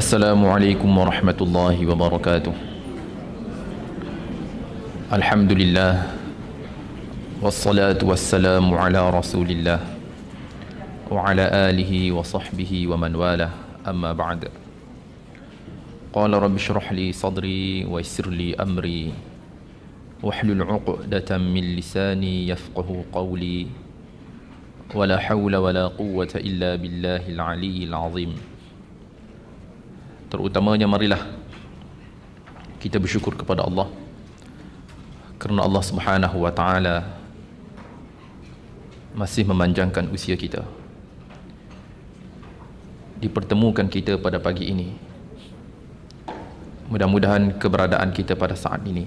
Assalamualaikum warahmatullahi wabarakatuh. Alhamdulillah, wassalatu wassalamu ala rasulillah wa ala alihi wa sahbihi wa man wala, amma ba'd. Qala rabbi shrah li sadri wa yassir li amri wahlul 'uqdatam min lisani yafqahu qawli wa la hawla wa la quwwata illa billahil aliyyil azim. Terutamanya marilah kita bersyukur kepada Allah kerana Allah Subhanahu wa taala masih memanjangkan usia kita, dipertemukan kita pada pagi ini. Mudah-mudahan keberadaan kita pada saat ini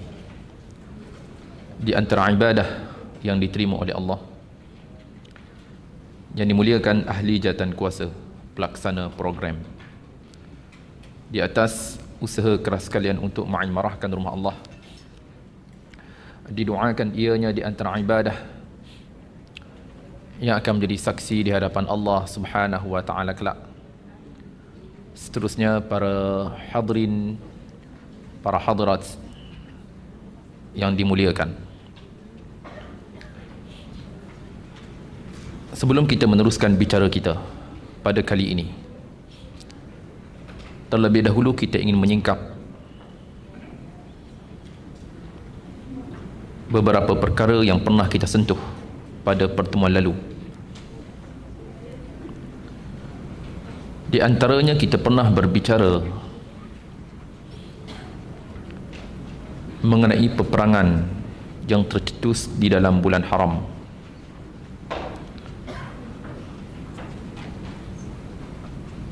di antara ibadah yang diterima oleh Allah, yang dimuliakan ahli jawatan kuasa pelaksana program, di atas usaha keras kalian untuk mengimarahkan rumah Allah. Didoakan ianya di antara ibadah yang akan menjadi saksi di hadapan Allah Subhanahu wa taala kelak. Seterusnya para hadirin, para hadirat yang dimuliakan, sebelum kita meneruskan bicara kita pada kali ini, terlebih dahulu kita ingin menyingkap beberapa perkara yang pernah kita sentuh pada pertemuan lalu. Di antaranya kita pernah berbicara mengenai peperangan yang tercetus di dalam bulan haram.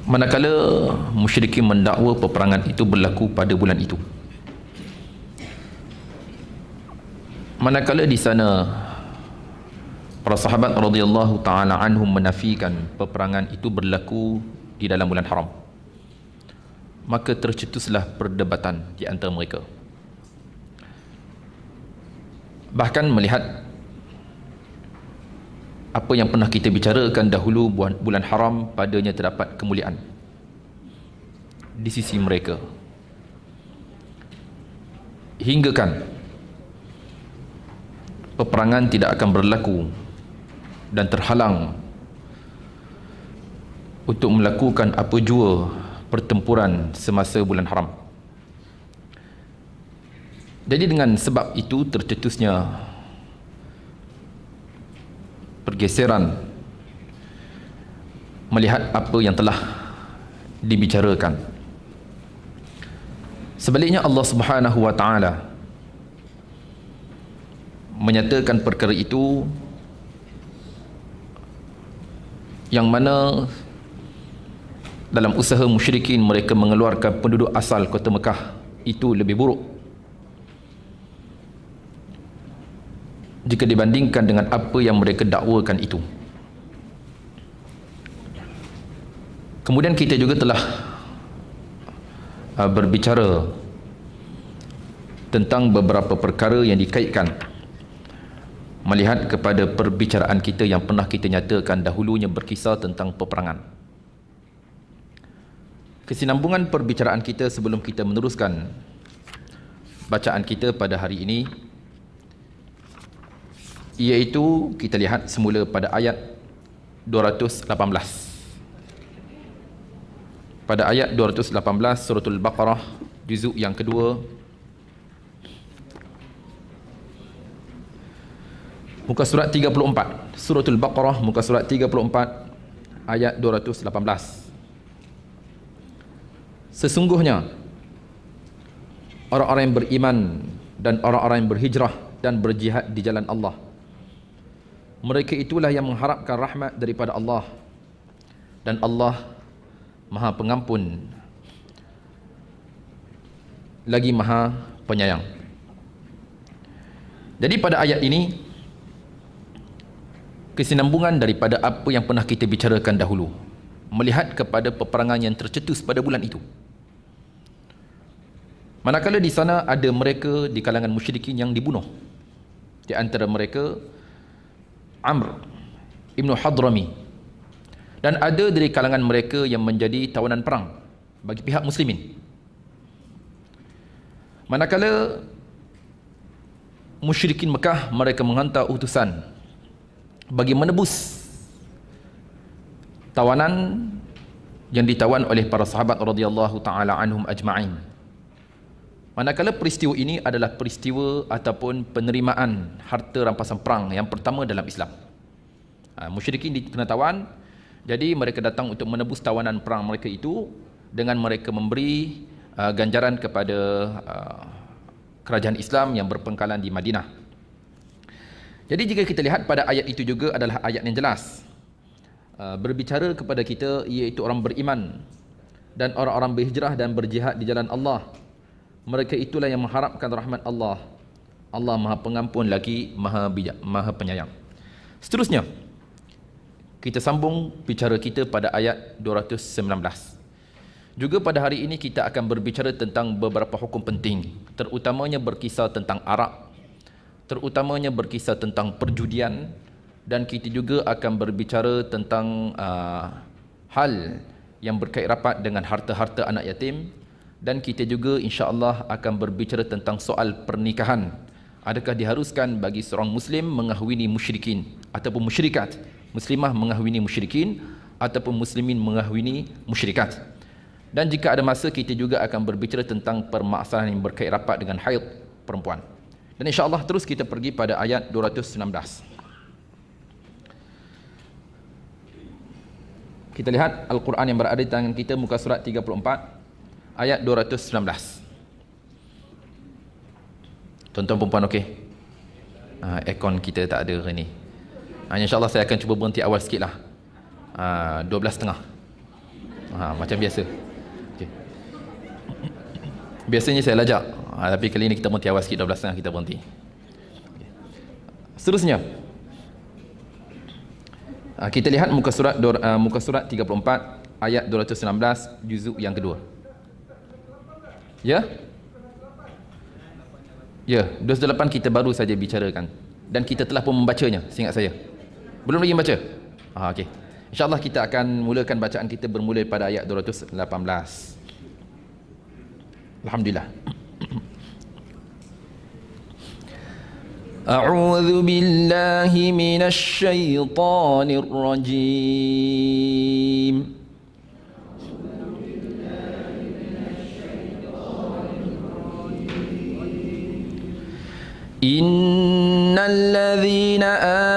Manakala musyrikin mendakwa peperangan itu berlaku pada bulan itu, manakala di sana para sahabat radhiyallahu taala anhum menafikan peperangan itu berlaku di dalam bulan haram, maka tercetuslah perdebatan di antara mereka. Bahkan melihat apa yang pernah kita bicarakan dahulu, bulan haram padanya terdapat kemuliaan di sisi mereka, hinggakan peperangan tidak akan berlaku dan terhalang untuk melakukan apa jua pertempuran semasa bulan haram. Jadi dengan sebab itu tercetusnya pergeseran melihat apa yang telah dibicarakan. Sebaliknya Allah Subhanahu wa taala menyatakan perkara itu yang mana dalam usaha musyrikin mereka mengeluarkan penduduk asal kota Mekah itu lebih buruk jika dibandingkan dengan apa yang mereka dakwakan itu. Kemudian kita juga telah berbicara tentang beberapa perkara yang dikaitkan melihat kepada perbicaraan kita yang pernah kita nyatakan dahulunya berkisar tentang peperangan. Kesinambungan perbicaraan kita sebelum kita meneruskan bacaan kita pada hari ini, iaitu kita lihat semula pada ayat 218. Pada ayat 218 suratul Baqarah juzuk yang kedua, muka surat 34. Suratul Baqarah muka surat 34 ayat 218. Sesungguhnya orang-orang yang beriman dan orang-orang yang berhijrah dan berjihad di jalan Allah, mereka itulah yang mengharapkan rahmat daripada Allah, dan Allah Maha Pengampun lagi Maha Penyayang. Jadi pada ayat ini kesinambungan daripada apa yang pernah kita bicarakan dahulu, melihat kepada peperangan yang tercetus pada bulan itu. Manakala di sana ada mereka di kalangan musyrikin yang dibunuh, di antara mereka Amr ibn Hadrami, dan ada dari kalangan mereka yang menjadi tawanan perang bagi pihak muslimin. Manakala musyrikin Mekah, mereka menghantar utusan bagi menebus tawanan yang ditawan oleh para sahabat radhiyallahu taala anhum ajma'in. Manakala peristiwa ini adalah peristiwa ataupun penerimaan harta rampasan perang yang pertama dalam Islam. Musyrikin kena tawan, jadi mereka datang untuk menebus tawanan perang mereka itu dengan mereka memberi ganjaran kepada kerajaan Islam yang berpengkalan di Madinah. Jadi jika kita lihat pada ayat itu juga adalah ayat yang jelas, berbicara kepada kita, iaitu orang beriman dan orang-orang berhijrah dan berjihad di jalan Allah. Mereka itulah yang mengharapkan rahmat Allah. Allah Maha Pengampun lagi Maha Bijak, Maha Penyayang. Seterusnya, kita sambung bicara kita pada ayat 219. Juga pada hari ini kita akan berbicara tentang beberapa hukum penting, terutamanya berkisar tentang arak, terutamanya berkisar tentang perjudian, dan kita juga akan berbicara tentang hal yang berkait rapat dengan harta-harta anak yatim, dan kita juga insya-Allah akan berbicara tentang soal pernikahan. Adakah diharuskan bagi seorang muslim mengahwini musyrikin ataupun musyrikat, muslimah mengahwini musyrikin ataupun muslimin mengahwini musyrikat. Dan jika ada masa, kita juga akan berbicara tentang permasalahan yang berkait rapat dengan haid perempuan. Dan insya-Allah terus kita pergi pada ayat 219. Kita lihat Al-Quran yang berada di tangan kita, muka surat 34 ayat 219. Tuan-tuan perempuan okey? Aircon kita tak ada hari ni. InsyaAllah saya akan cuba berhenti awal sikit lah, 12.30 macam biasa. Okay. Biasanya saya lajak, tapi kali ini kita berhenti awal sikit, 12.30 kita berhenti. Okay. Seterusnya, kita lihat muka surat 34 ayat 219 juzuk yang kedua. Ya? Ya, 218 kita baru saja bicarakan dan kita telah pun membacanya, seingat saya. Belum lagi membaca? Okey. Insya-Allah kita akan mulakan bacaan kita bermula pada ayat 218. Alhamdulillah. أعوذ بالله من الشيطان الرجيم إن الذين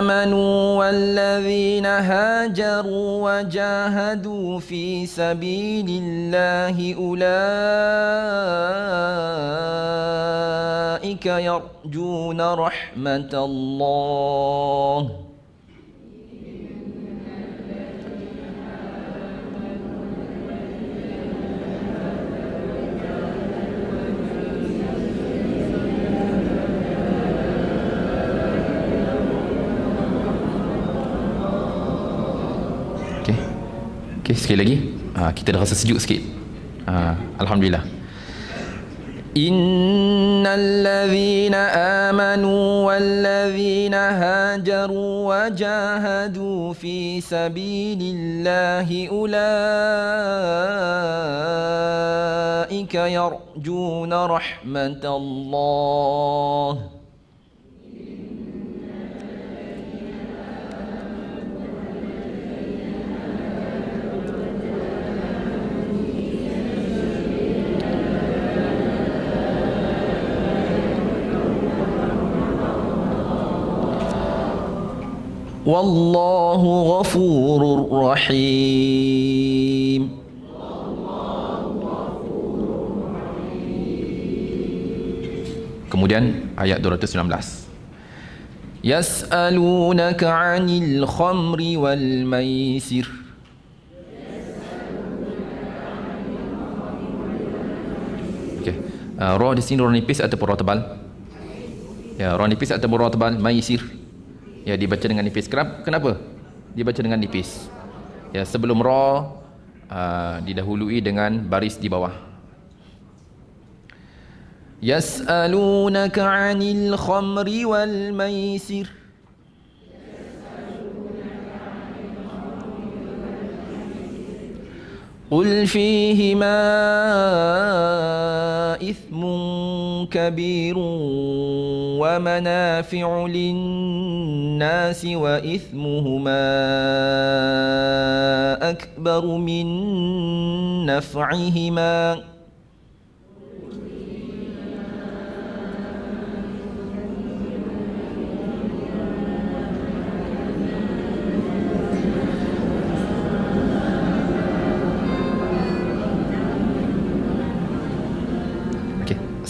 آمنوا والذين هاجروا وجاهدوا في سبيل الله أولئك يرجون رحمة الله Okay, sekali lagi. Kita dah rasa sejuk sikit. Alhamdulillah. Innal ladzina amanu wal ladzina hajaru wa jahadu fi sabilillahi ulaika yarjuna rahmatallah. Wallahu ghafurur rahim. Kemudian ayat 219. Yas'alunaka 'anil khamri wal maisir. Okey. Ra di sini ra nipis ataupun ra tebal? Ya, ra nipis ataupun ra tebal? Maisir. Ya, dibaca dengan nipis. Kenapa dibaca dengan nipis? Ya, sebelum ra didahului dengan baris di bawah. Yas'alunaka 'anil khamri wal maisir. قل فيهما إثم كبير ومنافع للناس وإثمهما أكبر من نفعهما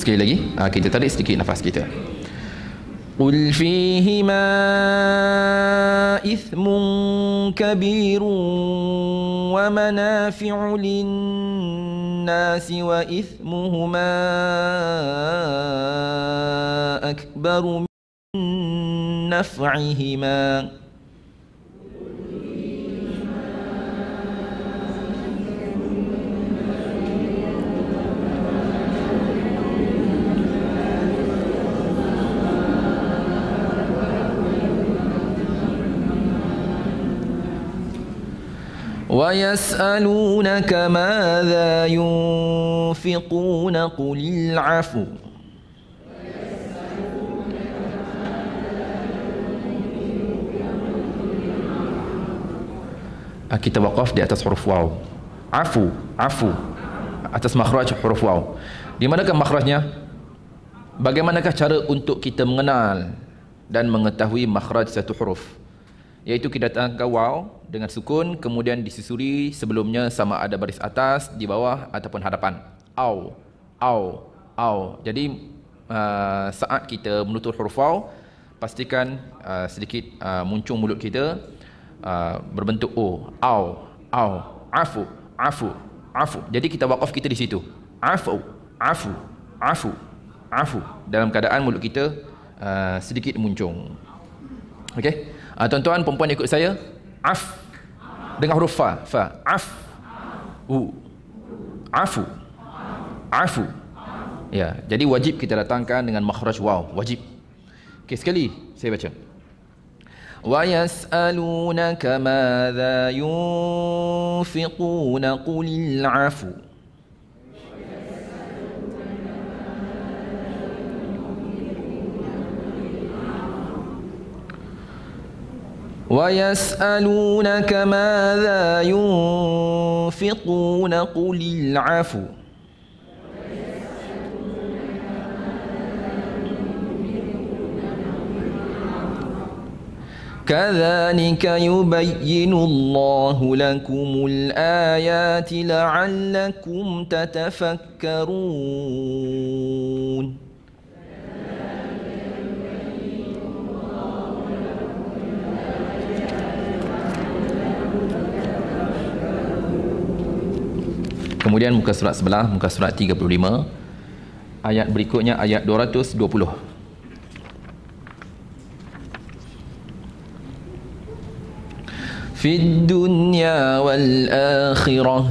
Sekali lagi, kita tarik sedikit nafas kita. Qul fihima ithmun kabirun wa manafi'u lin-nasi wa ithmuhuma akbaru min naf'ihima. وَيَسْأَلُونَكَ مَاذَا يُنْفِقُونَ قُلِ الْعَفْوَ Kita waqaf di atas huruf waw. Afu, afu, atas makhraj huruf waw. Di manakah makhrajnya? Bagaimanakah cara untuk kita mengenal dan mengetahui makhraj satu huruf? Iaitu kita datangkan waw dengan sukun, kemudian disusuri sebelumnya sama ada baris atas, di bawah ataupun hadapan. Au, au, au. Jadi saat kita menutur huruf waw, pastikan sedikit muncung mulut kita berbentuk o. Au, au, afu, afu, afu. Jadi kita waqaf kita di situ. Afu, afu, afu, afu. Dalam keadaan mulut kita sedikit muncung. Okey. Tuan-tuan, perempuan ikut saya. Af dengan huruf fa, fa. Af, u, afu, afu. Ya, jadi wajib kita datangkan dengan makhraj waw, wajib. Okey, sekali saya baca. Wa yas'alunaka madza yunfiquna qulil afu. وَيَسْأَلُونَكَ مَاذَا يُنْفِقُونَ قُلِ الْعَفْوَ كَذَلِكَ يُبَيِّنُ اللَّهُ لَكُمُ الْآيَاتِ لَعَلَّكُمْ تَتَفَكَّرُونَ. Kemudian muka surat sebelah, muka surat 35, ayat berikutnya ayat 220. Fid dunya wal akhirah,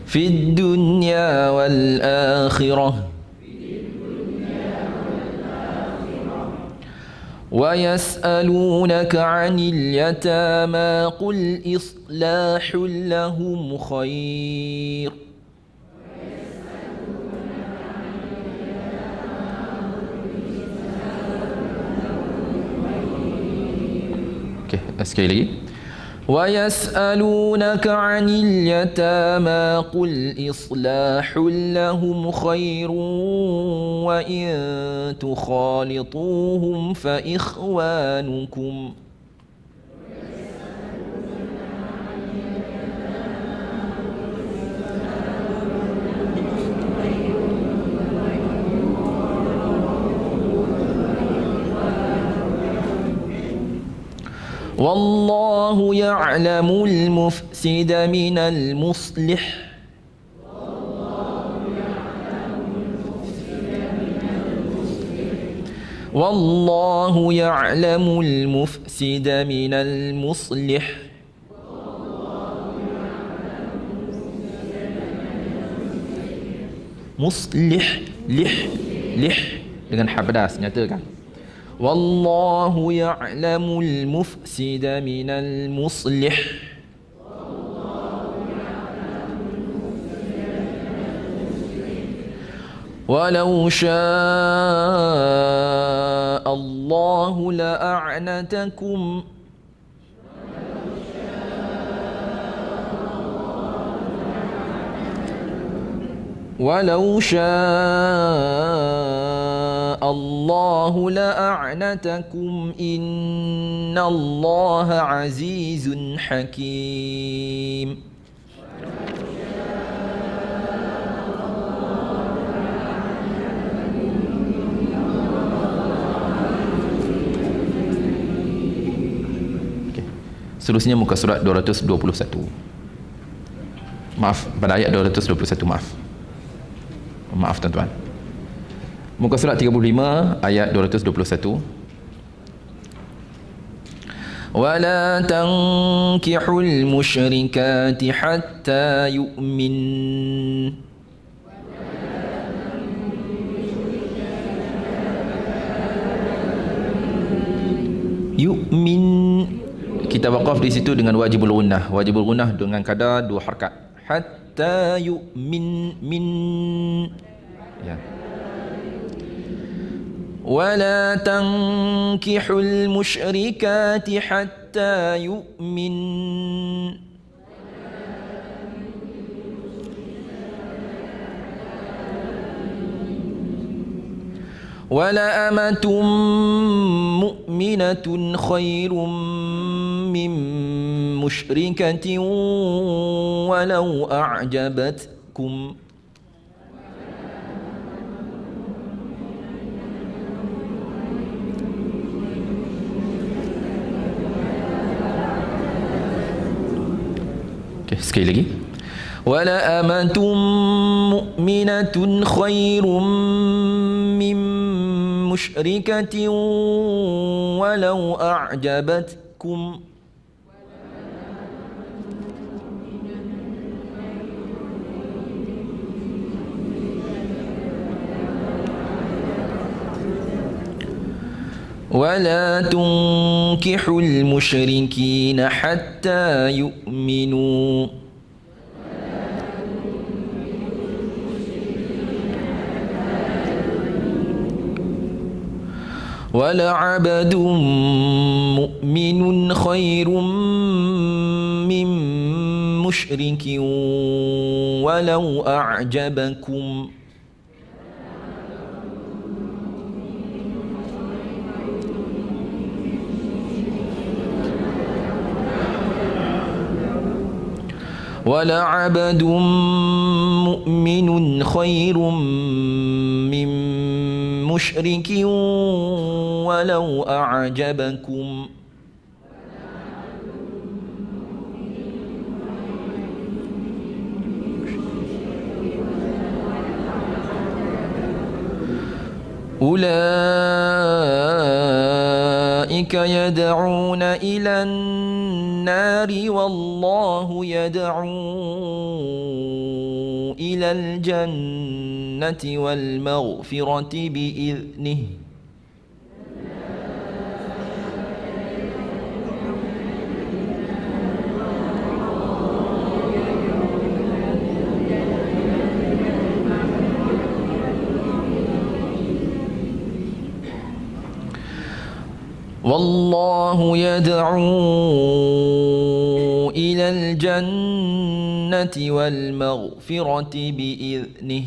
fid dunya wal akhirah, وَيَسْأَلُونَكَ عَنِ الْيَتَامَى قُلْ إِصْلَاحٌ لَهُمْ خَيْرٌ. Okey, sekali lagi. وَيَسْأَلُونَكَ عَنِ الْيَتَامَى قُلْ إِصْلَاحٌ لَهُمْ خَيْرٌ وَإِن تُخَالِطُوهُمْ فَإِخْوَانُكُمْ. والله يعلم المفسد من المصلح والله يعلم المفسد من المصلح. Muslih, lih, lih dengan habdas nyatakan. والله يعلم المفسد من المصلح ولو شاء الله لأعنتكم ولو شاء الله لأعنتكم إن الله عزيز حكيم. Seterusnya muka surat 221. Maaf, pada ayat 221, maaf tuan-tuan. Muka surat 35 ayat 221. ولا تنكحوا المشركات حتى يؤمن kita waqaf di situ dengan wajibul gunnah. Wajibul gunnah dengan kadar 2 harakat. Hatta yu'min min ya. Wala tankihul musyrikati hatta yu'min wala amatun mu'minatun khairum min musyrikatin walau a'jabatkum sekali lagi. Wala amatun mu'minatun khairum min musyrikatin walau a'jabatkum ولا تنكحوا المشركين حتى يؤمنوا ولعبد مؤمن خير من مشرك ولو أعجبكم ولعبد مؤمن خير من مشرك ولو أعجبكم أولئك يدعون إلى النار والله يدعو إلى الجنة والمغفرة بإذنه والله يدعو إلى الجنة والمغفرة بإذنه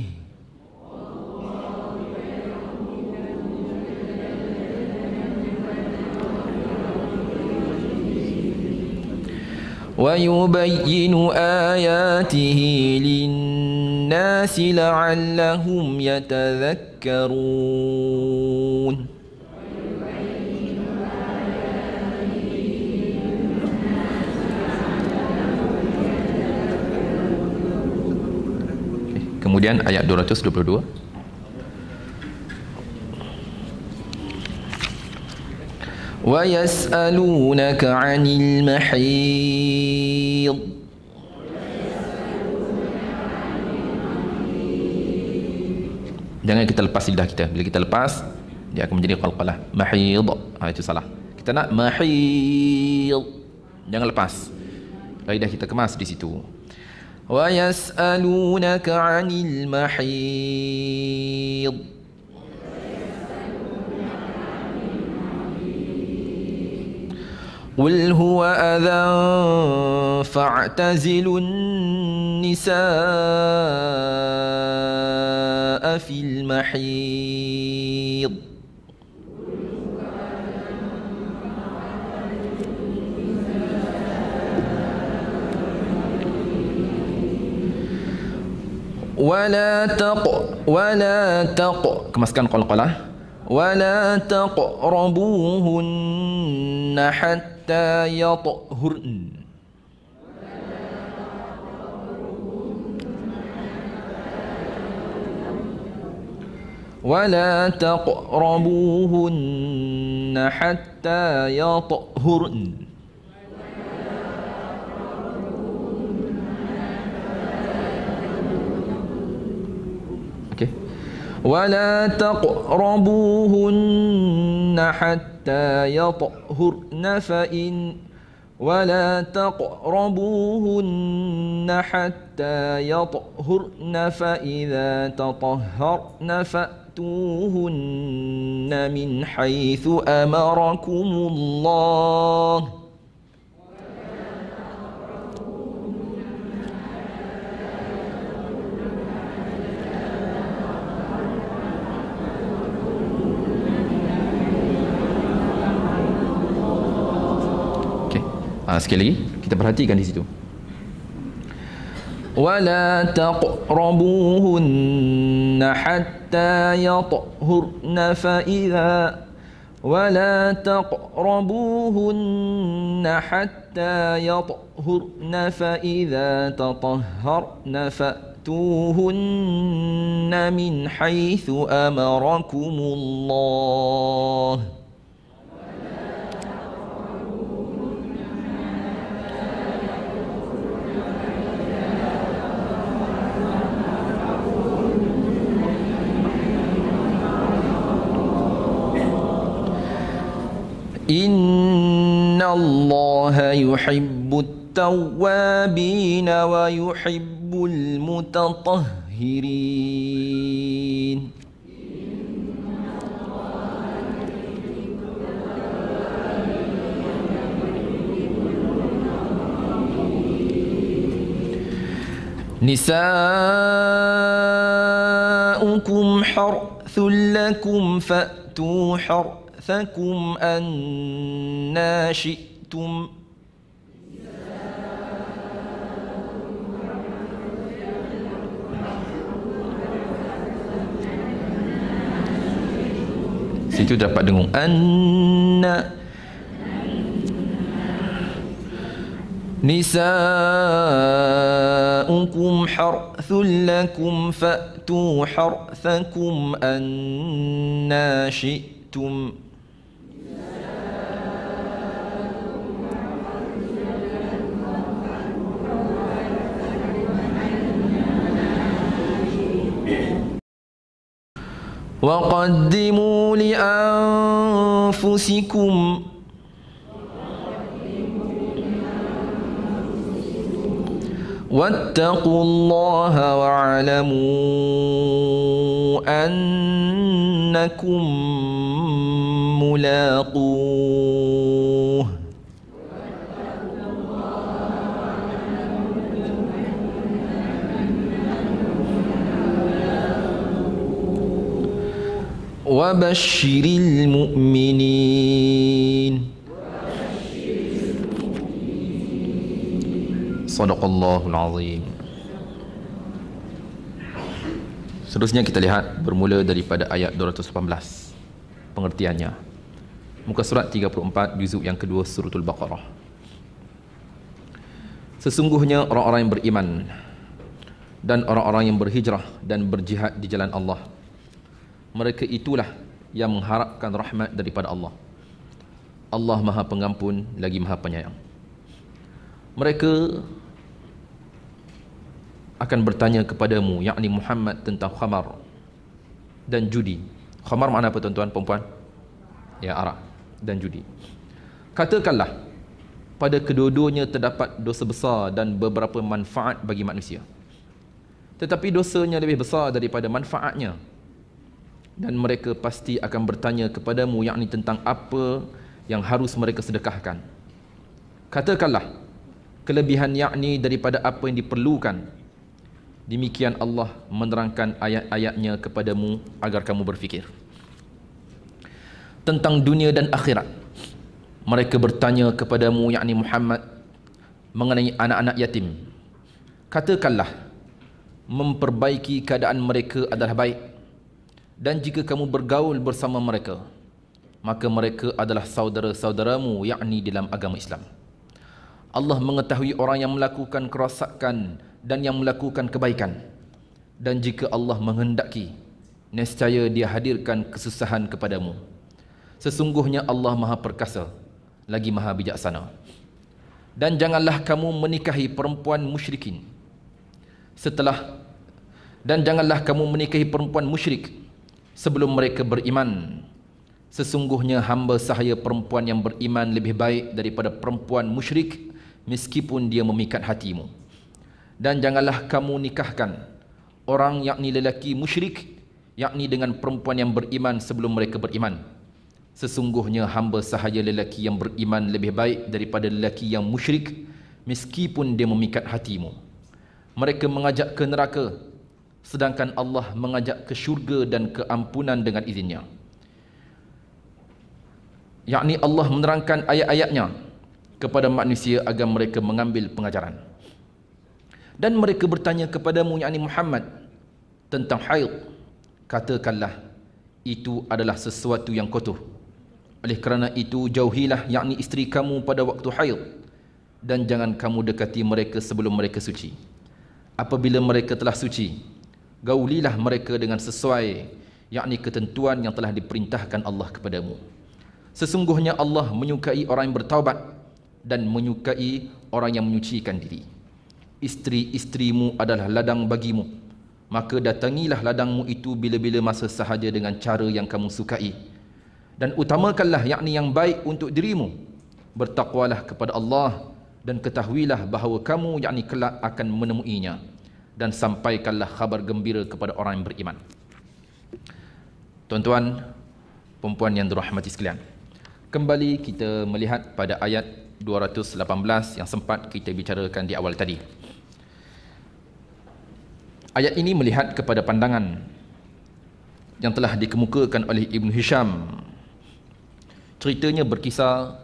ويبين آياته للناس لعلهم يتذكرون. Kemudian ayat 222. Wa yas'alunaka 'anil mahid. Jangan kita lepas lidah kita. Bila kita lepas, dia akan menjadi qalqalah. Mahid, itu salah. Kita nak mahid, jangan lepas. Lidah kita kemas di situ. Wa yas'alunaka 'anil mahid. Qul huwa adhan fa'tazilun nisaa fil mahid. Wala taq kemaskan qalqalah. Wala taqrabuhunna hatta yatahurn. Wala taqrabuhunna hatta yatahurn. Okey. Wala taqrabuhunna hatta yatahurna fa in ولا تقربوهن حتى يطهرن فإذا تطهرن فأتوهن من حيث أمركم الله sekali lagi kita perhatikan di situ. Wala taqrabuhunna hatta yatahurna fa idza wala taqrabuhunna hatta yatahurna fa idza tatahharna fa'tuhunna min haitsu amarakumullah. Innallaha yuhibbut tawwabin wa yuhibbul mutatahhirin. Nisa'ukum harthul lakum fa'tu harthakum anna syi'tum. Situ dapat dengung anna. Nisa'ukum harthul lakum fa'tu harthakum anna syi'tum. وقدموا لأنفسكم واتقوا الله واعلموا أنكم ملاقوه وبشر المؤمنين. Sadaqallahul Azim. Seterusnya kita lihat bermula daripada ayat 218 pengertiannya. Muka surat 34 juzuk yang kedua suratul Baqarah. Sesungguhnya orang-orang yang beriman dan orang-orang yang berhijrah dan berjihad di jalan Allah, mereka itulah yang mengharapkan rahmat daripada Allah. Allah Maha Pengampun lagi Maha Penyayang. Mereka akan bertanya kepadamu, yakni Muhammad, tentang khamar dan judi. Khamar makna apa tuan-tuan, perempuan? Ya, arak dan judi. Katakanlah pada kedua-duanya terdapat dosa besar dan beberapa manfaat bagi manusia, tetapi dosanya lebih besar daripada manfaatnya, dan mereka pasti akan bertanya kepadamu, yakni tentang apa yang harus mereka sedekahkan. Katakanlah kelebihan yakni daripada apa yang diperlukan. Demikian Allah menerangkan ayat-ayatnya kepadamu agar kamu berfikir tentang dunia dan akhirat. Mereka bertanya kepadamu, yakni Muhammad, mengenai anak-anak yatim. Katakanlah, memperbaiki keadaan mereka adalah baik, dan jika kamu bergaul bersama mereka, maka mereka adalah saudara-saudaramu, yakni dalam agama Islam. Allah mengetahui orang yang melakukan kerosakan dan yang melakukan kebaikan, dan jika Allah menghendaki, nescaya Dia hadirkan kesusahan kepadamu. Sesungguhnya Allah Maha Perkasa lagi Maha Bijaksana. Dan janganlah kamu menikahi perempuan musyrikin musyrik sebelum mereka beriman. Sesungguhnya hamba sahaya perempuan yang beriman lebih baik daripada perempuan musyrik, meskipun dia memikat hatimu. Dan janganlah kamu nikahkan orang yakni lelaki musyrik yakni dengan perempuan yang beriman sebelum mereka beriman. Sesungguhnya hamba sahaya lelaki yang beriman lebih baik daripada lelaki yang musyrik, meskipun dia memikat hatimu. Mereka mengajak ke neraka, sedangkan Allah mengajak ke syurga dan keampunan dengan izinnya. Yakni Allah menerangkan ayat-ayatnya kepada manusia agar mereka mengambil pengajaran. Dan mereka bertanya kepadamu, yakni Muhammad, tentang haid. Katakanlah, itu adalah sesuatu yang kotor. Oleh kerana itu, jauhilah yakni isteri kamu pada waktu haid, dan jangan kamu dekati mereka sebelum mereka suci. Apabila mereka telah suci, gaulilah mereka dengan sesuai yakni ketentuan yang telah diperintahkan Allah kepadamu. Sesungguhnya Allah menyukai orang yang bertaubat dan menyukai orang yang menyucikan diri. Isteri-isterimu adalah ladang bagimu, maka datangilah ladangmu itu bila-bila masa sahaja dengan cara yang kamu sukai, dan utamakanlah yakni yang baik untuk dirimu. Bertakwalah kepada Allah dan ketahuilah bahawa kamu yakni kelak akan menemuinya, dan sampaikanlah khabar gembira kepada orang yang beriman. Tuan-tuan, perempuan yang dirahmati sekalian, kembali kita melihat pada ayat 218 yang sempat kita bicarakan di awal tadi. Ayat ini melihat kepada pandangan yang telah dikemukakan oleh Ibn Hisham. Ceritanya berkisar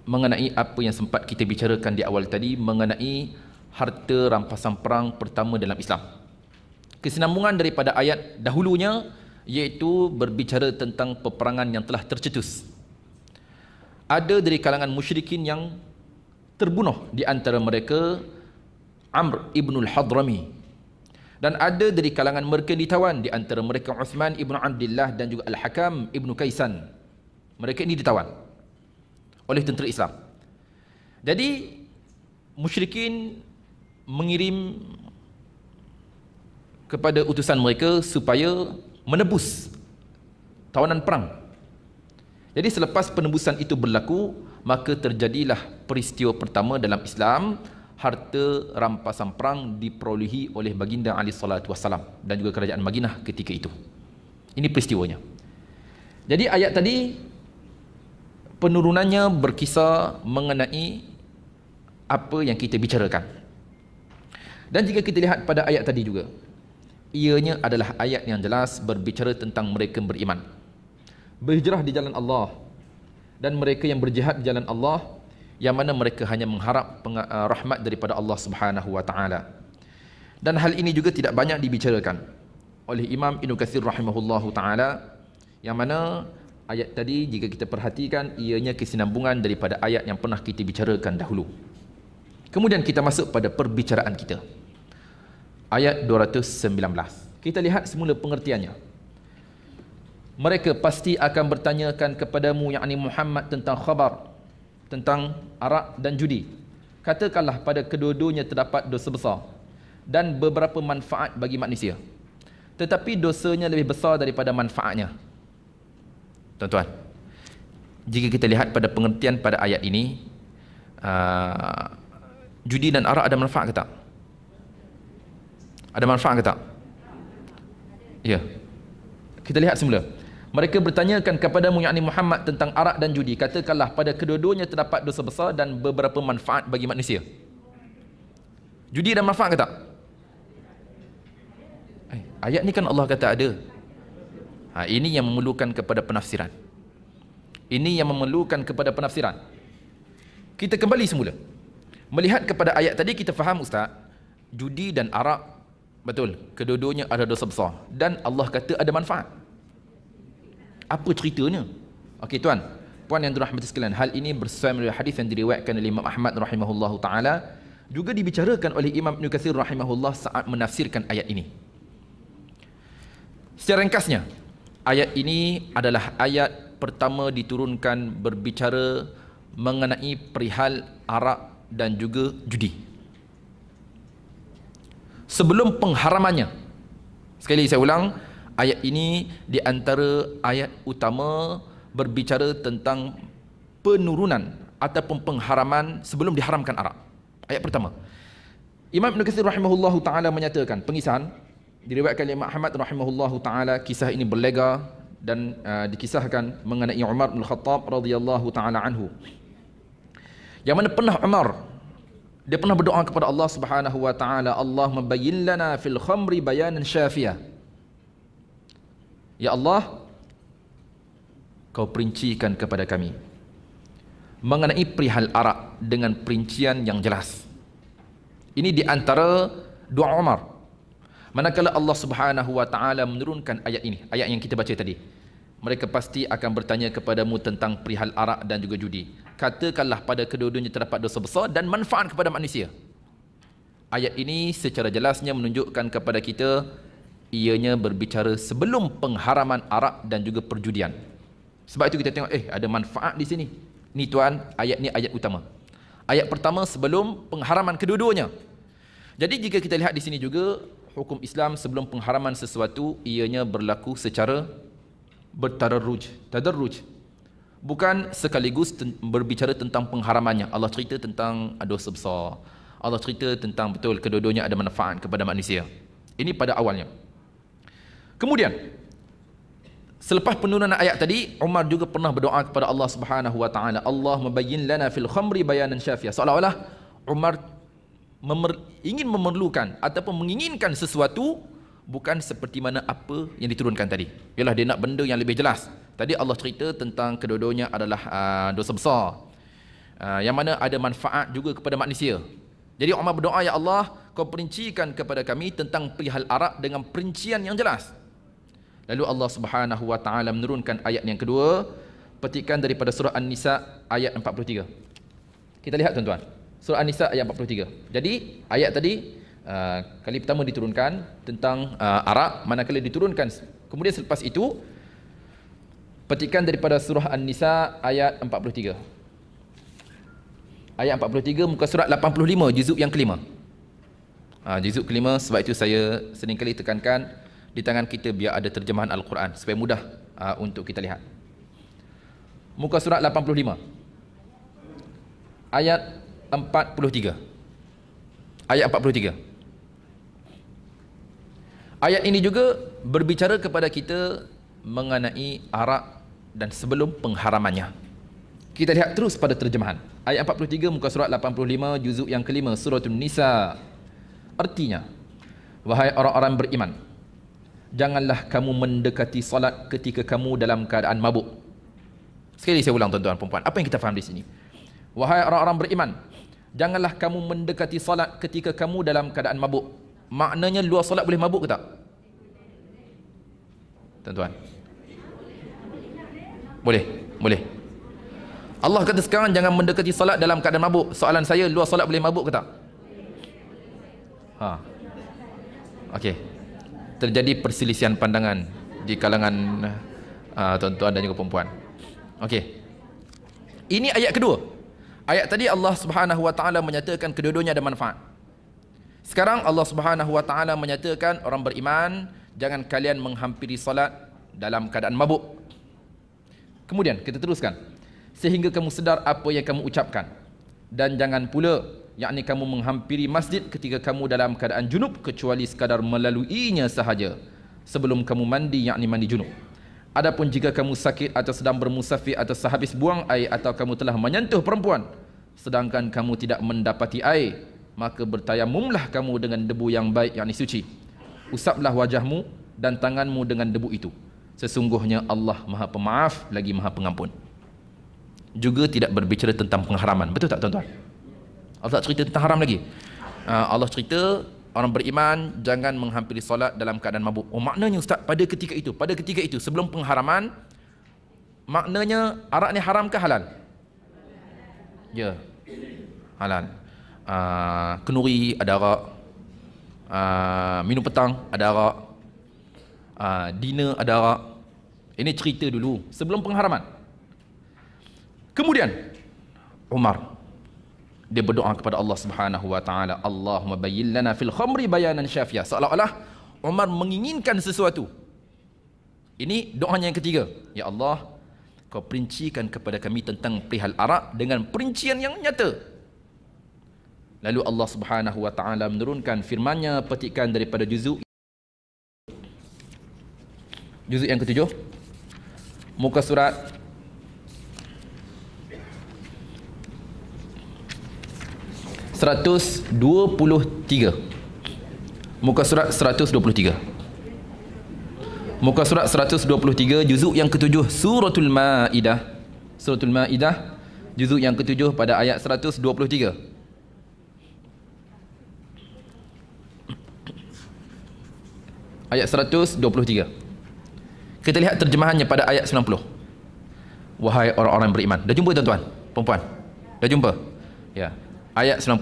mengenai apa yang sempat kita bicarakan di awal tadi, mengenai harta rampasan perang pertama dalam Islam. Kesinambungan daripada ayat dahulunya, iaitu berbicara tentang peperangan yang telah tercetus. Ada dari kalangan musyrikin yang terbunuh, di antara mereka Amr ibnul Hadrami, dan ada dari kalangan mereka ditawan, di antara mereka Uthman ibn Abdillah dan juga Al-Hakam ibn Kaisan. Mereka ini ditawan oleh tentera Islam. Jadi musyrikin mengirim kepada utusan mereka supaya menebus tawanan perang. Jadi selepas penebusan itu berlaku, maka terjadilah peristiwa pertama dalam Islam. Harta rampasan perang diperolehi oleh baginda alaihi salatu wassalam dan juga kerajaan Madinah ketika itu. Ini peristiwanya. Jadi ayat tadi penurunannya berkisar mengenai apa yang kita bicarakan. Dan jika kita lihat pada ayat tadi juga, ianya adalah ayat yang jelas berbicara tentang mereka beriman, berhijrah di jalan Allah, dan mereka yang berjihad di jalan Allah, yang mana mereka hanya mengharap rahmat daripada Allah Subhanahu wa taala. Dan hal ini juga tidak banyak dibicarakan oleh Imam Ibn Katsir rahimahullahu taala, yang mana ayat tadi jika kita perhatikan ianya kesinambungan daripada ayat yang pernah kita bicarakan dahulu. Kemudian kita masuk pada perbicaraan kita. Ayat 219. Kita lihat semula pengertiannya. Mereka pasti akan bertanyakan kepadamu, yakni Muhammad, tentang khabar, tentang arak dan judi. Katakanlah pada kedua-duanya terdapat dosa besar dan beberapa manfaat bagi manusia, tetapi dosanya lebih besar daripada manfaatnya. Tuan-tuan, jika kita lihat pada pengertian pada ayat ini, judi dan arak ada manfaat ke tak? Ada manfaat ke tak? Ya. Kita lihat semula. Mereka bertanyakan kepadamu yakni Muhammad tentang arak dan judi. Katakanlah pada kedua-duanya terdapat dosa besar dan beberapa manfaat bagi manusia. Judi ada manfaat ke tak? Ayat ni kan Allah kata ada. Ini yang memerlukan kepada penafsiran. Ini yang memerlukan kepada penafsiran. Kita kembali semula. Melihat kepada ayat tadi kita faham Ustaz, judi dan arak, betul, kedua-duanya ada dosa besar dan Allah kata ada manfaat. Apa ceritanya? Okey tuan, puan yang dirahmati sekalian, hal ini bersama dengan hadis yang diriwayatkan oleh Imam Ahmad rahimahullahu taala, juga dibicarakan oleh Imam Ibn Katsir rahimahullah saat menafsirkan ayat ini. Secara ringkasnya, ayat ini adalah ayat pertama diturunkan berbicara mengenai perihal arak dan juga judi. Sebelum pengharamannya, sekali saya ulang, ayat ini di antara ayat utama berbicara tentang penurunan ataupun pengharaman sebelum diharamkan arak. Ayat pertama. Imam Ibn Katsir rahimahullahu taala menyatakan, pengisahan diriwayatkan oleh Imam Ahmad rahimahullahu taala, kisah ini berlega dan dikisahkan mengenai Umar bin Khattab radhiyallahu taala anhu. Yang mana pernah Umar, dia pernah berdoa kepada Allah Subhanahu wa taala, Allah mabayyin lana fil khamri bayanan syafiyah. Ya Allah, kau perincikan kepada kami mengenai perihal arak dengan perincian yang jelas. Ini di antara doa Umar. Manakala Allah Subhanahu wa taala menurunkan ayat ini, ayat yang kita baca tadi, mereka pasti akan bertanya kepadamu tentang perihal arak dan juga judi. Katakanlah pada kedua-duanya terdapat dosa besar dan manfaat kepada manusia. Ayat ini secara jelasnya menunjukkan kepada kita ianya berbicara sebelum pengharaman arak dan juga perjudian. Sebab itu kita tengok ada manfaat di sini. Ni tuan, ayat ni ayat utama. Ayat pertama sebelum pengharaman kedua-duanya. Jadi jika kita lihat di sini juga, hukum Islam sebelum pengharaman sesuatu ianya berlaku secara tadarruj. Bukan sekaligus berbicara tentang pengharamannya. Allah cerita tentang dosa besar. Allah cerita tentang betul kedua-duanya ada manfaat kepada manusia. Ini pada awalnya. Kemudian selepas penurunan ayat tadi, Umar juga pernah berdoa kepada Allah Subhanahu wa taala, Allah mabayyin lana fil khamri bayanan syafiyah. Seolah-olah Umar ingin memerlukan ataupun menginginkan sesuatu bukan seperti mana apa yang diturunkan tadi. Yalah, dia nak benda yang lebih jelas. Tadi Allah cerita tentang kedua-duanya adalah dosa besar, yang mana ada manfaat juga kepada manusia. Jadi Umar berdoa, ya Allah, kau perincikan kepada kami tentang perihal arak dengan perincian yang jelas. Lalu Allah Subhanahu wa taala menurunkan ayat yang kedua, petikan daripada surah An-Nisa ayat 43. Kita lihat tuan-tuan, surah An-Nisa ayat 43. Jadi ayat tadi kali pertama diturunkan tentang arak, manakala diturunkan kemudian selepas itu petikan daripada surah An-Nisa ayat 43. Ayat 43 muka surat 85, juzuk yang kelima. Juzuk kelima, sebab itu saya seringkali tekankan di tangan kita biar ada terjemahan Al-Quran supaya mudah untuk kita lihat. Muka surat 85 ayat 43. Ayat 43. Ayat ini juga berbicara kepada kita mengenai arak dan sebelum pengharamannya. Kita lihat terus pada terjemahan. Ayat 43 muka surat 85 juzuk yang kelima surah An-Nisa. Artinya, wahai orang-orang beriman, janganlah kamu mendekati solat ketika kamu dalam keadaan mabuk. Sekali saya ulang tuan-tuan perempuan, apa yang kita faham di sini? Wahai orang-orang beriman, janganlah kamu mendekati solat ketika kamu dalam keadaan mabuk. Maknanya luar solat boleh mabuk ke tak? Tuan-tuan, boleh. Allah kata sekarang jangan mendekati solat dalam keadaan mabuk. Soalan saya, luar solat boleh mabuk ke tak? Okey. Terjadi perselisihan pandangan di kalangan tuan-tuan dan juga perempuan. Okey. Ini ayat kedua. Ayat tadi Allah Subhanahu wa taala menyatakan kedua-duanya ada manfaat. Sekarang Allah Subhanahu wa taala menyatakan orang beriman jangan kalian menghampiri salat dalam keadaan mabuk. Kemudian kita teruskan, sehingga kamu sedar apa yang kamu ucapkan, dan jangan pula yakni kamu menghampiri masjid ketika kamu dalam keadaan junub kecuali sekadar melaluinya sahaja sebelum kamu mandi, yakni mandi junub. Adapun jika kamu sakit atau sedang bermusafir atau sehabis buang air atau kamu telah menyentuh perempuan sedangkan kamu tidak mendapati air, maka bertayamumlah kamu dengan debu yang baik, yakni suci. Usaplah wajahmu dan tanganmu dengan debu itu. Sesungguhnya Allah Maha Pemaaf lagi Maha Pengampun. Juga tidak berbicara tentang pengharaman. Betul tak tuan-tuan? Allah tak cerita tentang haram lagi. Allah cerita orang beriman jangan menghampiri solat dalam keadaan mabuk. Oh, maknanya ustaz, pada ketika itu sebelum pengharaman, maknanya arak ni haram ke halal? Ya, halal. Kenuri ada arak, minum petang ada arak, dinner ada arak. Ini cerita dulu sebelum pengharaman. Kemudian Umar dia berdoa kepada Allah Subhanahu wa taala, Allahumma bayyin lana fil khamri bayanan syafiyah. Seolah-olah Umar menginginkan sesuatu. Ini doanya yang ketiga. Ya Allah, kau perincikan kepada kami tentang perihal arak dengan perincian yang nyata. Lalu Allah Subhanahu wa taala menurunkan firman-Nya, petikan daripada juzuk yang ketujuh, muka surat 123. Muka surat 123. Muka surat 123, juzuk yang ketujuh, Suratul Maidah. Suratul Maidah, juzuk yang ketujuh pada ayat 123. Ayat 123. Kita lihat terjemahannya pada ayat 90. Wahai orang-orang beriman. Dah jumpa tuan-tuan? Perempuan? Dah jumpa? Ya. Ayat 90,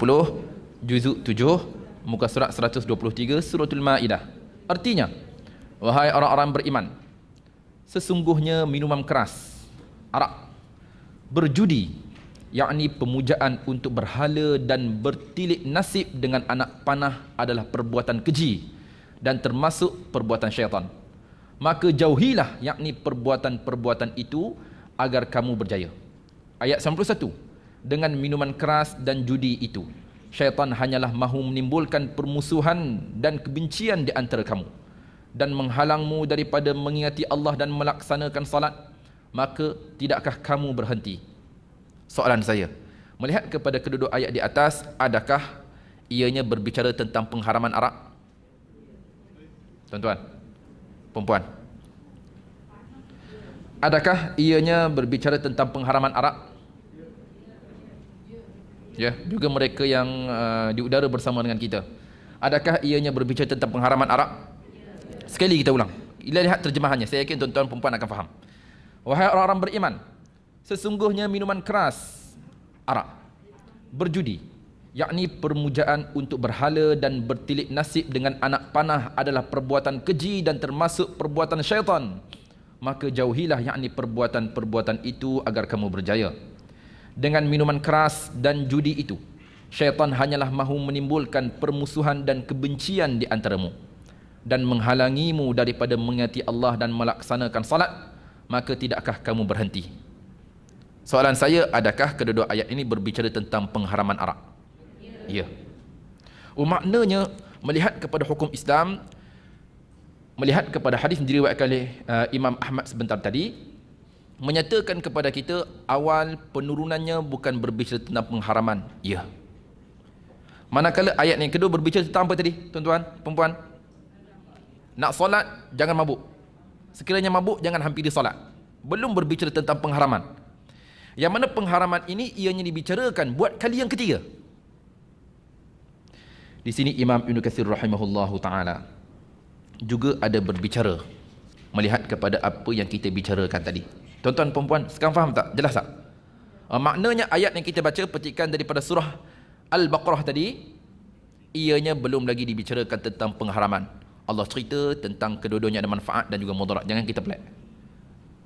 juzuk 7, muka surat 123, Suratul Maidah. Artinya, wahai orang-orang beriman, sesungguhnya minuman keras, arak, berjudi, yakni pemujaan untuk berhala dan bertilik nasib dengan anak panah adalah perbuatan keji dan termasuk perbuatan syaitan. Maka jauhilah yakni perbuatan-perbuatan itu agar kamu berjaya. Ayat 91, dengan minuman keras dan judi itu, syaitan hanyalah mahu menimbulkan permusuhan dan kebencian di antara kamu dan menghalangmu daripada mengingati Allah dan melaksanakan salat. Maka tidakkah kamu berhenti? Soalan saya, melihat kepada kedua ayat di atas, adakah ianya berbicara tentang pengharaman arak? Tuan-tuan, perempuan, adakah ianya berbicara tentang pengharaman arak? Ya, juga mereka yang di udara bersama dengan kita, adakah ianya berbicara tentang pengharaman arak? Sekali kita ulang, kita lihat terjemahannya, saya yakin tuan-tuan perempuan akan faham. Wahai orang-orang beriman, sesungguhnya minuman keras, arak, berjudi, yakni permujaan untuk berhala dan bertilik nasib dengan anak panah adalah perbuatan keji dan termasuk perbuatan syaitan. Maka jauhilah yakni perbuatan-perbuatan itu agar kamu berjaya. Dengan minuman keras dan judi itu, syaitan hanyalah mahu menimbulkan permusuhan dan kebencian di antaramu dan menghalangimu daripada mengingati Allah dan melaksanakan salat. Maka tidakkah kamu berhenti? Soalan saya, adakah kedua ayat ini berbicara tentang pengharaman arak? Ya. Maknanya, melihat kepada hukum Islam, melihat kepada hadis yang diriwayatkan oleh Imam Ahmad sebentar tadi, menyatakan kepada kita awal penurunannya bukan berbicara tentang pengharaman. Ya. Manakala ayat yang kedua berbicara tentang apa tadi, tuan-tuan, perempuan? Nak solat, jangan mabuk. Sekiranya mabuk, jangan hampiri solat. Belum berbicara tentang pengharaman. Yang mana pengharaman ini ianya dibicarakan buat kali yang ketiga. Di sini Imam Ibn Katsir rahimahullahu ta'ala juga ada berbicara melihat kepada apa yang kita bicarakan tadi. Tuan-tuan perempuan, sekarang faham tak? Jelas tak? Maknanya ayat yang kita baca petikan daripada surah Al-Baqarah tadi, ianya belum lagi dibicarakan tentang pengharaman. Allah cerita tentang kedua-duanya ada manfaat dan juga mudarat. Jangan kita pelik.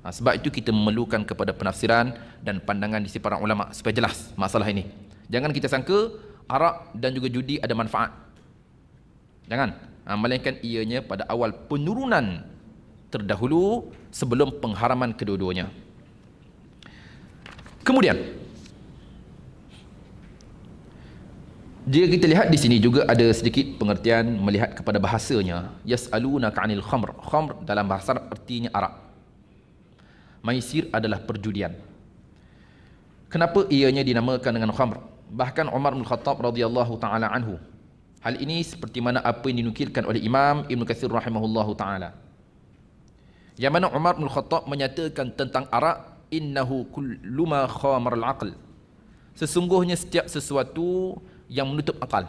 Sebab itu kita memerlukan kepada penafsiran dan pandangan di sisi para ulama supaya jelas masalah ini. Jangan kita sangka arak dan juga judi ada manfaat. Jangan. Melainkan ianya pada awal penurunan terdahulu sebelum pengharaman kedua-duanya. Kemudian jika kita lihat di sini juga ada sedikit pengertian melihat kepada bahasanya. Yas'alunaka 'anil khamr. Khamr dalam bahasa Arab artinya arak. Maisir adalah perjudian. Kenapa ianya dinamakan dengan khamr? Bahkan Umar bin Khattab radhiyallahu taala anhu. Hal ini seperti mana apa yang dinukilkan oleh Imam Ibn Katsir rahimahullahu taala. Yang mana Umar bin Khattab menyatakan tentang arak, innahu kullu ma khamar al-aql. Sesungguhnya setiap sesuatu yang menutup akal.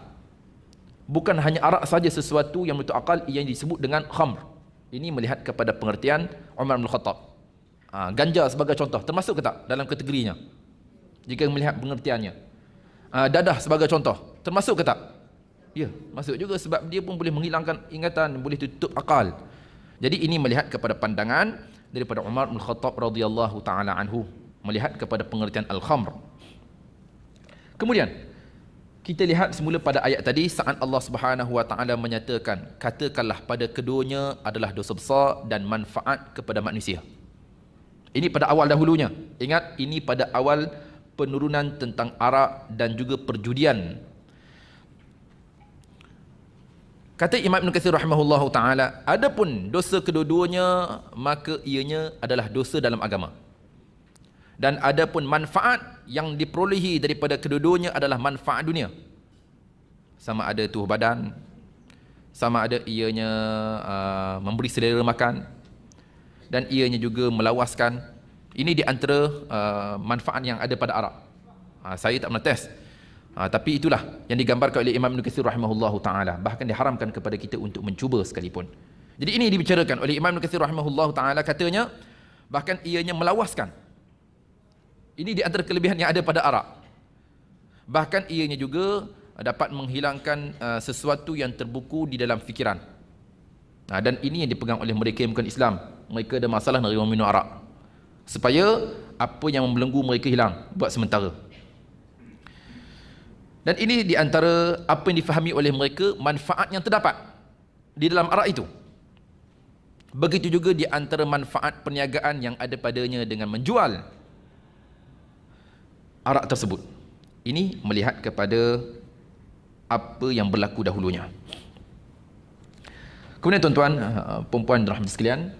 Bukan hanya arak saja sesuatu yang menutup akal yang disebut dengan khamr. Ini melihat kepada pengertian Umar bin Khattab. Ganja sebagai contoh termasuk ke tak dalam kategorinya? Jika melihat pengertiannya. Dadah sebagai contoh termasuk ke tak? Ya, masuk juga sebab dia pun boleh menghilangkan ingatan, boleh tutup akal. Jadi ini melihat kepada pandangan daripada Umar bin Khattab radhiyallahu taala anhu, melihat kepada pengertian al-khamr. Kemudian kita lihat semula pada ayat tadi saat Allah Subhanahu wa taala menyatakan, katakanlah pada keduanya adalah dosa besar dan manfaat kepada manusia. Ini pada awal dahulunya. Ingat, ini pada awal penurunan tentang arak dan juga perjudian. Kata Imam Ibn Katsir rahimahullahu taala, adapun dosa kedua-duanya maka ianya adalah dosa dalam agama. Dan adapun manfaat yang diperolehi daripada kedua-duanya adalah manfaat dunia. Sama ada tubuh badan, sama ada ianya memberi selera makan, dan ianya juga melawaskan. Ini di antara manfaat yang ada pada arak. Saya tak pernah test. Tapi itulah yang digambarkan oleh Imam Ibn Katsir rahimahullahu taala. Bahkan diharamkan kepada kita untuk mencuba sekalipun. Jadi ini dibicarakan oleh Imam Ibn Katsir rahimahullahu taala, katanya bahkan ianya melawaskan. Ini di antara kelebihan yang ada pada arak. Bahkan ianya juga dapat menghilangkan sesuatu yang terbuku di dalam fikiran. Dan ini yang dipegang oleh mereka yang bukan Islam. Mereka ada masalah nak minum arak, supaya apa yang membelenggu mereka hilang buat sementara. Dan ini di antara apa yang difahami oleh mereka, manfaat yang terdapat di dalam arak itu. Begitu juga di antara manfaat perniagaan yang ada padanya dengan menjual arak tersebut. Ini melihat kepada apa yang berlaku dahulunya. Kemudian tuan-tuan, perempuan dan rahmat sekalian,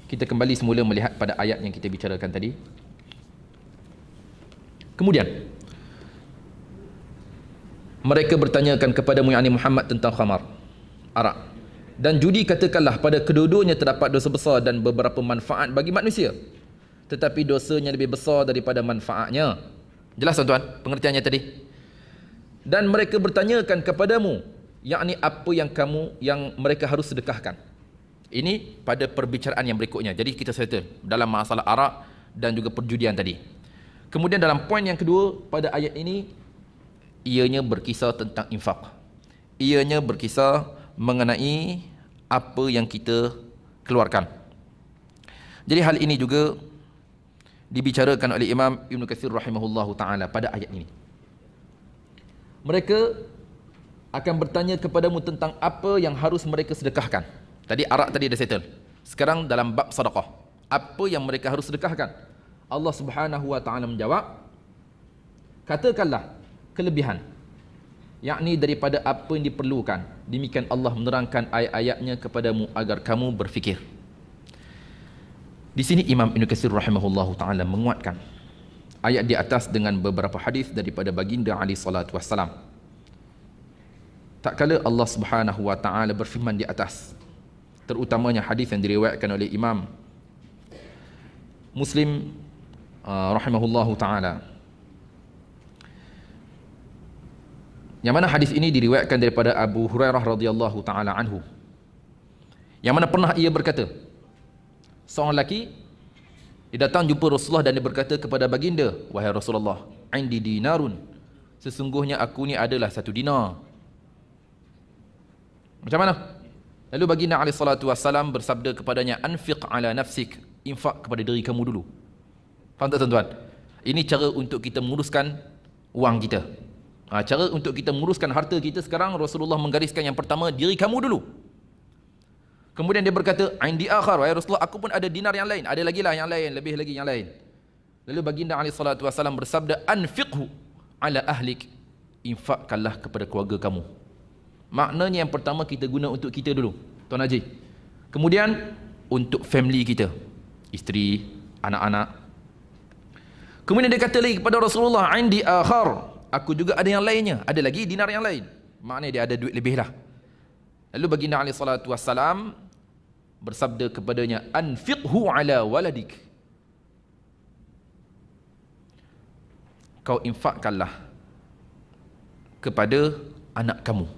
kita kembali semula melihat pada ayat yang kita bicarakan tadi. Kemudian mereka bertanyakan kepadamu yakni Muhammad tentang khamar, arak. Dan judi, katakanlah pada kedua-duanya terdapat dosa besar dan beberapa manfaat bagi manusia, tetapi dosanya lebih besar daripada manfaatnya. Jelas tuan-tuan pengertiannya tadi? Dan mereka bertanyakan kepadamu yakni apa yang mereka harus sedekahkan. Ini pada perbicaraan yang berikutnya. Jadi kita settle dalam masalah arak dan juga perjudian tadi. Kemudian dalam poin yang kedua pada ayat ini, ianya berkisah tentang infak. Ianya berkisah mengenai apa yang kita keluarkan. Jadi hal ini juga dibicarakan oleh Imam Ibn Katsir rahimahullahu ta'ala pada ayat ini. Mereka akan bertanya kepadamu tentang apa yang harus mereka sedekahkan. Tadi arak tadi dah settle. Sekarang dalam bab sedekah, apa yang mereka harus sedekahkan? Allah Subhanahu wa ta'ala menjawab, katakanlah kelebihan, yakni daripada apa yang diperlukan. Demikian Allah menerangkan ayat-ayatnya kepadamu agar kamu berfikir. Di sini Imam Ibn Katsir rahimahullahu ta'ala menguatkan ayat di atas dengan beberapa hadis daripada baginda alaihi salatu wassalam. Tak kala Allah Subhanahu wa ta'ala berfirman di atas, terutamanya hadis yang diriwayatkan oleh Imam Muslim rahimahullahu ta'ala, yang mana hadis ini diriwayatkan daripada Abu Hurairah radhiyallahu ta'ala anhu, yang mana pernah ia berkata, seorang lelaki dia datang jumpa Rasulullah dan dia berkata kepada baginda, wahai Rasulullah, indi dinarun, sesungguhnya aku ni adalah 1 dinar. Macam mana? Lalu baginda alaihi salatu wassalam bersabda kepadanya, anfiq ala nafsik, infak kepada diri kamu dulu. Faham tak tuan-tuan? Ini cara untuk kita menguruskan wang kita. Cara untuk kita menguruskan harta kita sekarang, Rasulullah menggariskan yang pertama, diri kamu dulu. Kemudian dia berkata, "Indi akhar, wahai Rasulullah, aku pun ada dinar yang lain, ada lagi lah yang lain, lebih lagi yang lain." Lalu baginda alaihi salatu wasallam bersabda, "Anfiqhu ala ahlik." Infakkanlah kepada keluarga kamu. Maknanya yang pertama kita guna untuk kita dulu, Tuan Haji. Kemudian untuk family kita, isteri, anak-anak. Kemudian dia kata lagi kepada Rasulullah, "Indi akhar." Aku juga ada yang lainnya, ada lagi dinar yang lain. Maknanya dia ada duit lebih lah. Lalu baginda alaihi salatu wassalam bersabda kepadanya, "Anfiqhu ala waladik." Kau infakkanlah kepada anak kamu.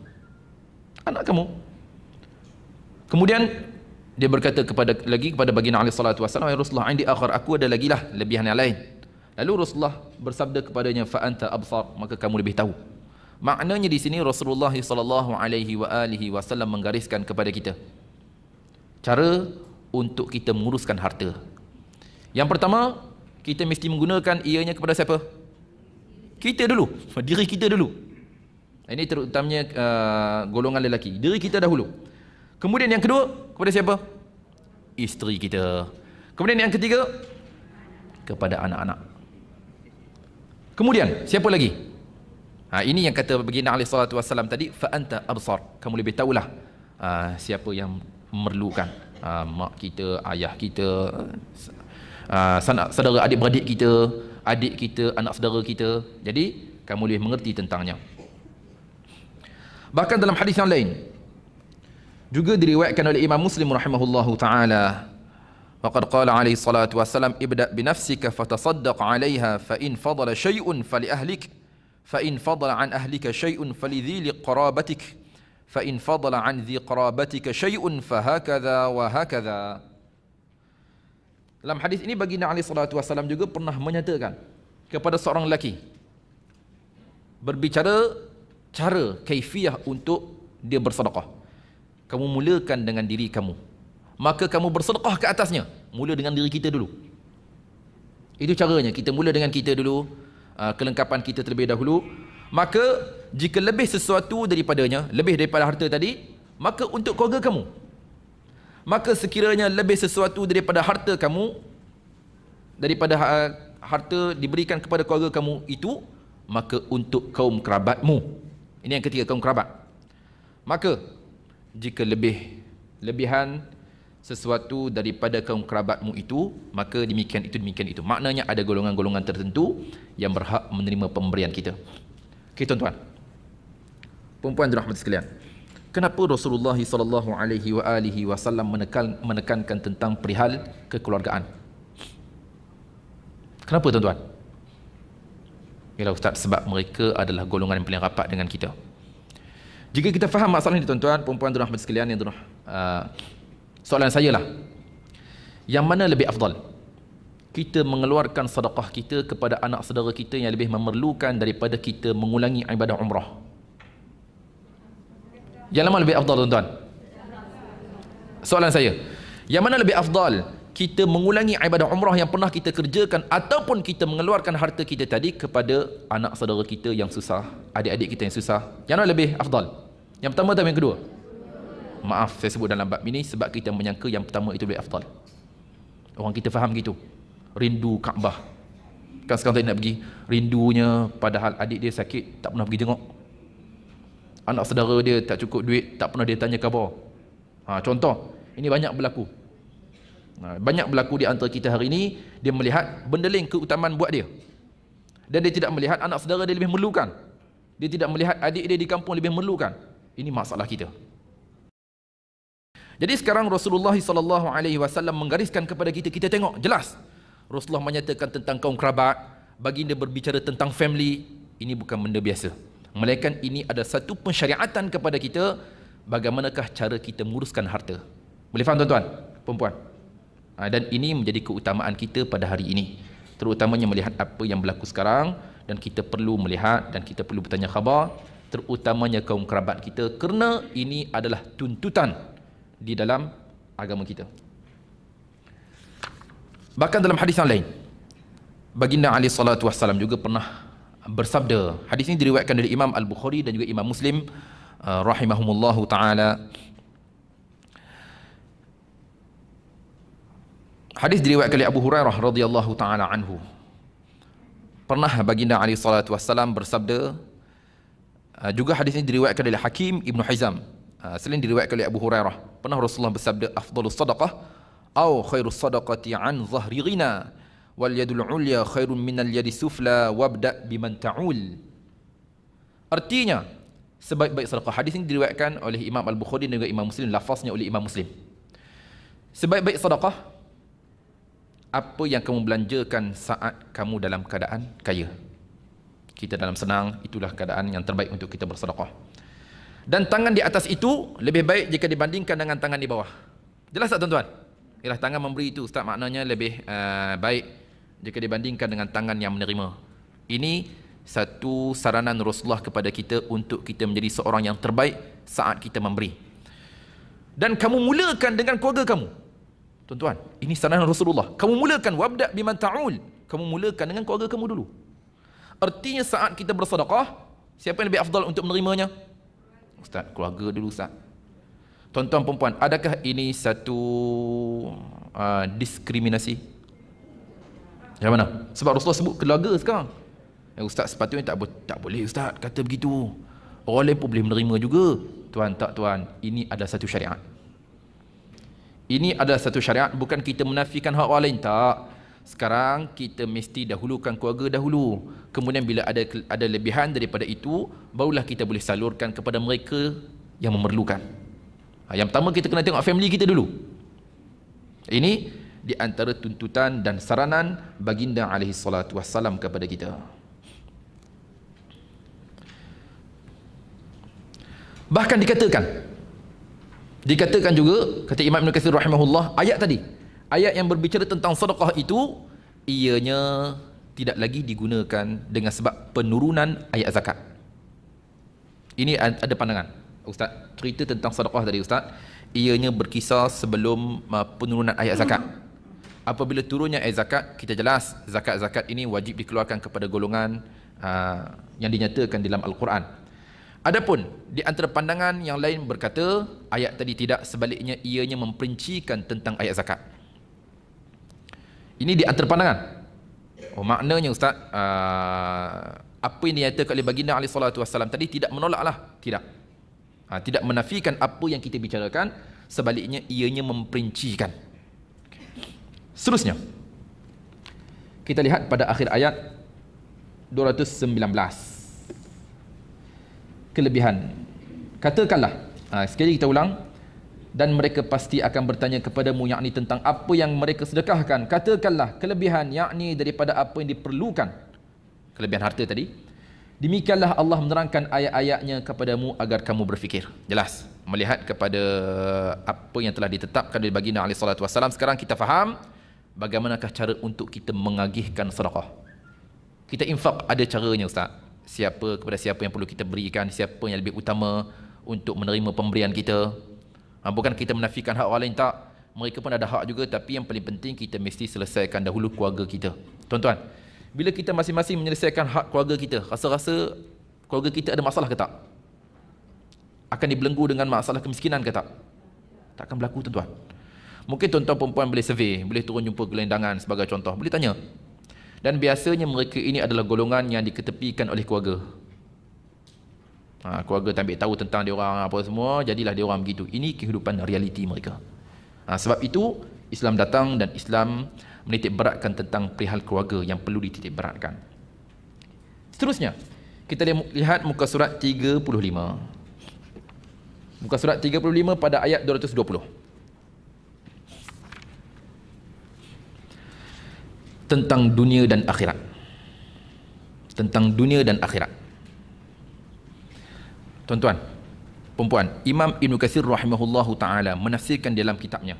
Anak kamu. Kemudian dia berkata kepada baginda alaihi salatu wassalam, "Ya Rasulullah, indi akhar, aku ada lagi lah lebihan yang lain." Lalu Rasulullah bersabda kepadanya, "Fa anta absar," maka kamu lebih tahu. Maknanya di sini Rasulullah sallallahu alaihi wasallam menggariskan kepada kita cara untuk kita menguruskan harta. Yang pertama, kita mesti menggunakan ianya kepada siapa? Kita dulu, diri kita dulu. Ini terutamanya golongan lelaki, diri kita dahulu. Kemudian yang kedua, kepada siapa? Isteri kita. Kemudian yang ketiga, kepada anak-anak. Kemudian siapa lagi? Ini yang kata baginda alaihi salatu wasallam tadi, fa anta absar, kamu lebih tahulah siapa yang memerlukan. Mak kita, ayah kita, saudara adik-beradik kita, adik kita, anak saudara kita. Jadi kamu lebih mengerti tentangnya. Bahkan dalam hadis yang lain juga diriwayatkan oleh Imam Muslim rahimahullahu taala, faqad qala alaihi salatu wassalam, "Ibda' bi nafsika fatasaddaq 'alayha fa in fadala syai'un fali ahlik, fa in fadala 'an ahlika syai'un fali dhili qarabatik, fa in fadala 'an dhi qarabatika syai'un fa hakadha wa hakadha." Dalam hadis ini baginda alaihi salatu wassalam juga pernah menyatakan kepada seorang lelaki, berbicara cara kaifiyah untuk dia bersedekah. Kamu mulakan dengan diri kamu, maka kamu bersedekah ke atasnya. Mula dengan diri kita dulu. Itu caranya, kita mula dengan kita dulu, kelengkapan kita terlebih dahulu. Maka jika lebih sesuatu daripadanya, lebih daripada harta tadi, maka untuk keluarga kamu. Maka sekiranya lebih sesuatu daripada harta kamu, daripada harta diberikan kepada keluarga kamu itu, maka untuk kaum kerabatmu. Ini yang ketiga, kaum kerabat. Maka jika lebihan sesuatu daripada kaum kerabatmu itu, maka demikian itu. Maknanya ada golongan-golongan tertentu yang berhak menerima pemberian kita. Okey tuan-tuan, puan-puan dirahmati sekalian, kenapa Rasulullah sallallahu alaihi wasallam menekankan tentang perihal kekeluargaan? Kenapa tuan-tuan? Yalah Ustaz, sebab mereka adalah golongan yang paling rapat dengan kita. Jika kita faham masalah ini tuan-tuan, puan-puan dirahmati sekalian yang soalan saya lah, yang mana lebih afdal? Kita mengeluarkan sedekah kita kepada anak saudara kita yang lebih memerlukan daripada kita mengulangi ibadah umrah? Yang mana lebih afdal tuan-tuan? Soalan saya, yang mana lebih afdal? Kita mengulangi ibadah umrah yang pernah kita kerjakan, ataupun kita mengeluarkan harta kita tadi kepada anak saudara kita yang susah, adik-adik kita yang susah? Yang mana lebih afdal? Yang pertama atau yang kedua? Maaf, saya sebut dalam bab ini sebab kita menyangka yang pertama itu lebih afdal. Orang kita faham gitu. Rindu Kaabah. Kan sekarang tak nak pergi. Rindunya padahal adik dia sakit, tak pernah pergi tengok. Anak saudara dia tak cukup duit, tak pernah dia tanya khabar. Contoh, ini banyak berlaku. Banyak berlaku di antara kita hari ini. Dia melihat benda lain keutamaan buat dia, dan dia tidak melihat anak saudara dia lebih memerlukan. Dia tidak melihat adik dia di kampung lebih memerlukan. Ini masalah kita. Jadi sekarang Rasulullah SAW menggariskan kepada kita, kita tengok jelas Rasulullah menyatakan tentang kaum kerabat, baginda berbicara tentang family. Ini bukan benda biasa, melainkan ini ada satu pensyariatan kepada kita bagaimanakah cara kita menguruskan harta. Boleh faham tuan-tuan, perempuan? Dan ini menjadi keutamaan kita pada hari ini, terutamanya melihat apa yang berlaku sekarang, dan kita perlu melihat dan kita perlu bertanya khabar, terutamanya kaum kerabat kita, kerana ini adalah tuntutan di dalam agama kita. Bahkan dalam hadis yang lain, baginda alaihi salatu wassalam juga pernah bersabda. Hadis ini diriwayatkan oleh Imam Al-Bukhari dan juga Imam Muslim rahimahumullahu taala. Hadis diriwayatkan oleh Abu Hurairah radhiyallahu taala anhu. Pernah baginda alaihi salatu wassalam bersabda, juga hadis ini diriwayatkan oleh Hakim Ibn Hizam. Selain diriwayatkan oleh Abu Hurairah, pernah Rasulullah bersabda, afdalus sadaqah au khairus sadaqati an zahri ghina wal yadul ulya khairun minal yadi sufla wabda biman ta'ul. Artinya, sebaik-baik sedekah. Hadis ini diriwayatkan oleh Imam Al-Bukhari dan juga Imam Muslim, lafaznya oleh Imam Muslim. Sebaik-baik sedekah, apa yang kamu belanjakan saat kamu dalam keadaan kaya. Kita dalam senang, itulah keadaan yang terbaik untuk kita bersedekah. Dan tangan di atas itu lebih baik jika dibandingkan dengan tangan di bawah. Jelas tak tuan-tuan? Ialah tangan memberi itu, Ustaz, maknanya lebih baik jika dibandingkan dengan tangan yang menerima. Ini satu saranan Rasulullah kepada kita untuk kita menjadi seorang yang terbaik saat kita memberi. Dan kamu mulakan dengan keluarga kamu. Tuan-tuan, ini saranan Rasulullah. Kamu mulakan wabda biman ta'ul. Kamu mulakan dengan keluarga kamu dulu. Artinya saat kita bersedekah, siapa yang lebih afdal untuk menerimanya? Ustaz, keluarga dulu Ustaz. Tuan-tuan perempuan, adakah ini satu diskriminasi? Yang mana? Sebab Rasulullah sebut keluarga sekarang. Ustaz, sepatutnya tak boleh Ustaz kata begitu. Orang lain pun boleh menerima juga. Tuan, tak tuan, ini adalah satu syariat. Ini adalah satu syariat, bukan kita menafikan hak orang lain, tak. Sekarang kita mesti dahulukan keluarga dahulu. Kemudian bila ada lebihan daripada itu, barulah kita boleh salurkan kepada mereka yang memerlukan. Yang pertama kita kena tengok family kita dulu. Ini di antara tuntutan dan saranan baginda alaihi salatu wassalam kepada kita. Bahkan dikatakan juga, kata Imam Ibn Katsir rahimahullah, ayat tadi, ayat yang berbicara tentang sedekah itu, ianya tidak lagi digunakan dengan sebab penurunan ayat zakat. Ini ada pandangan. Ustaz, cerita tentang sedekah tadi Ustaz, ianya berkisar sebelum penurunan ayat zakat. Apabila turunnya ayat zakat, kita jelas zakat-zakat ini wajib dikeluarkan kepada golongan yang dinyatakan dalam Al-Quran. Adapun di antara pandangan yang lain berkata, ayat tadi tidak, sebaliknya ianya memperincikan tentang ayat zakat. Ini di antara pandangan. Maknanya Ustaz, apa yang dinyatakan oleh baginda alaihi salatu wassalam tadi tidak menolaklah, tidak. Tidak menafikan apa yang kita bicarakan, sebaliknya ianya memperincikan. Seterusnya, kita lihat pada akhir ayat 219. Kelebihan. Katakanlah, sekali kita ulang, dan mereka pasti akan bertanya kepadamu, yakni tentang apa yang mereka sedekahkan. Katakanlah, kelebihan, yakni daripada apa yang diperlukan. Kelebihan harta tadi. Demikianlah Allah menerangkan ayat-ayatnya kepadamu agar kamu berfikir. Jelas, melihat kepada apa yang telah ditetapkan oleh baginda alaihi salatu wassalam, sekarang kita faham bagaimanakah cara untuk kita mengagihkan sedekah. Kita infak ada caranya Ustaz. Kepada siapa yang perlu kita berikan, siapa yang lebih utama untuk menerima pemberian kita. Bukan kita menafikan hak orang lain, tak. Mereka pun ada hak juga, tapi yang paling penting kita mesti selesaikan dahulu keluarga kita. Tuan-tuan, bila kita masing-masing menyelesaikan hak keluarga kita, rasa-rasa keluarga kita ada masalah ke tak? Akan dibelenggu dengan masalah kemiskinan ke tak? Tak akan berlaku tuan-tuan. Mungkin tuan-tuan perempuan boleh survey, boleh turun jumpa gelandangan sebagai contoh, boleh tanya. Dan biasanya mereka ini adalah golongan yang diketepikan oleh keluarga. Keluarga tak ambil tahu tentang dia orang apa semua, jadilah dia orang begitu. Ini kehidupan realiti mereka. Sebab itu Islam datang dan Islam menitik beratkan tentang perihal keluarga yang perlu dititik beratkan. Seterusnya, kita lihat muka surat 35. Muka surat 35 pada ayat 220. Tentang dunia dan akhirat. Tentang dunia dan akhirat. Tuan-tuan, perempuan, Imam Ibn Katsir rahimahullahu ta'ala menafsirkan dalam kitabnya,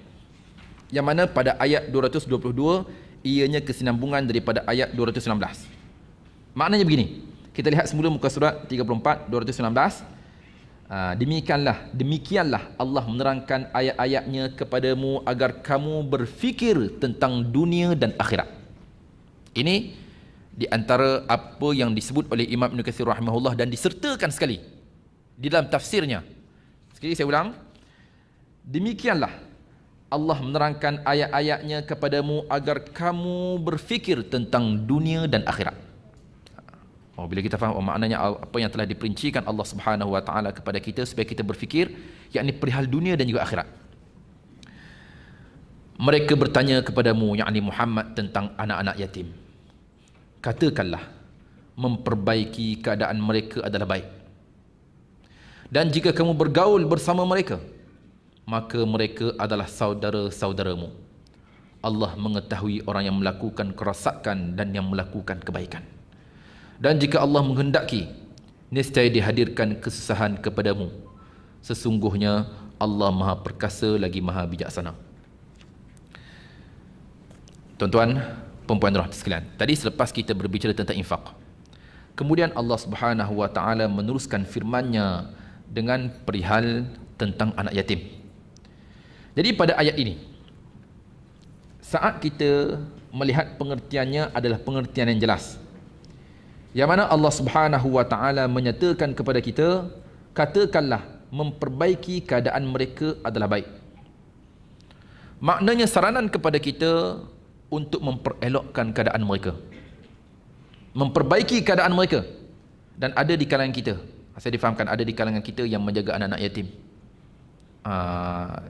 yang mana pada ayat 222 ianya kesinambungan daripada ayat 219. Maknanya begini, kita lihat semula muka surat 34 219. Demikianlah Allah menerangkan ayat-ayatnya kepadamu agar kamu berfikir tentang dunia dan akhirat. Ini di antara apa yang disebut oleh Imam Ibn Katsir rahimahullah dan disertakan sekali di dalam tafsirnya. Sekali saya ulang, demikianlah Allah menerangkan ayat-ayatnya kepadamu agar kamu berfikir tentang dunia dan akhirat. Bila kita faham maknanya apa yang telah diperincikan Allah Subhanahu wa taala kepada kita supaya kita berfikir, yakni perihal dunia dan juga akhirat. Mereka bertanya kepadamu, yakni Muhammad, tentang anak-anak yatim. Katakanlah, memperbaiki keadaan mereka adalah baik. Dan jika kamu bergaul bersama mereka, maka mereka adalah saudara-saudaramu. Allah mengetahui orang yang melakukan kerosakan dan yang melakukan kebaikan. Dan jika Allah menghendaki, nescaya dihadirkan kesusahan kepadamu. Sesungguhnya Allah Maha Perkasa lagi Maha Bijaksana. Tuan-tuan, perempuan rahmat sekalian, tadi selepas kita berbicara tentang infak, kemudian Allah Subhanahu wa taala meneruskan firman-Nya dengan perihal tentang anak yatim. Jadi pada ayat ini, saat kita melihat pengertiannya adalah pengertian yang jelas, yang mana Allah Subhanahu wa taala menyatakan kepada kita, katakanlah memperbaiki keadaan mereka adalah baik. Maknanya saranan kepada kita untuk memperelokkan keadaan mereka, memperbaiki keadaan mereka. Dan ada di kalangan kita, saya difahamkan ada di kalangan kita yang menjaga anak-anak yatim.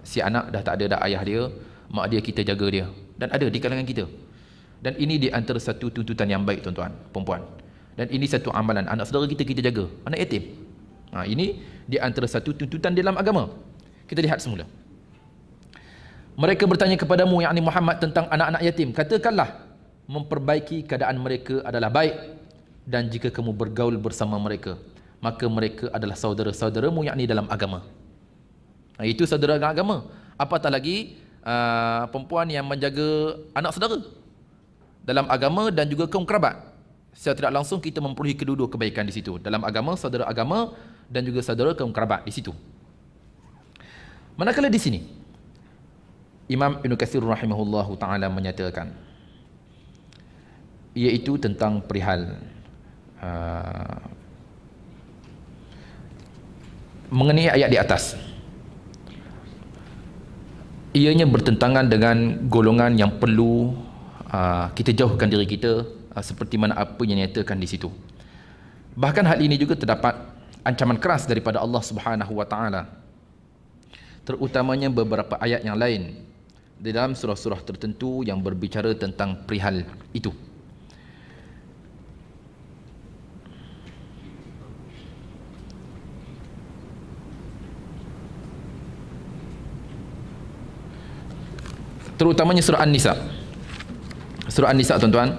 Si anak dah tak ada dah ayah dia, mak dia kita jaga dia, dan ada di kalangan kita. Dan ini di antara satu tuntutan yang baik, tuan-tuan, perempuan. Dan ini satu amalan, anak saudara kita jaga, anak yatim. Ini di antara satu tuntutan dalam agama. Kita lihat semula. Mereka bertanya kepadamu, yakni Muhammad, tentang anak-anak yatim. Katakanlah, memperbaiki keadaan mereka adalah baik. Dan jika kamu bergaul bersama mereka, maka mereka adalah saudara-saudaramu, yakni dalam agama. Itu saudara agama. Apatah lagi perempuan yang menjaga anak saudara dalam agama dan juga kaum kerabat. Secara tidak langsung kita memperolehi kedua-dua kebaikan di situ. Dalam agama, saudara agama, dan juga saudara kaum kerabat di situ. Manakala di sini, Imam Ibn Katsir rahimahullahu ta'ala menyatakan, iaitu tentang perihal mengenai ayat di atas. Ianya bertentangan dengan golongan yang perlu kita jauhkan diri kita, seperti mana apa yang dinyatakan di situ. Bahkan hal ini juga terdapat ancaman keras daripada Allah Subhanahu wa taala, terutamanya beberapa ayat yang lain di dalam surah-surah tertentu yang berbicara tentang perihal itu. Terutamanya surah An-Nisa. Surah An-Nisa, tuan-tuan.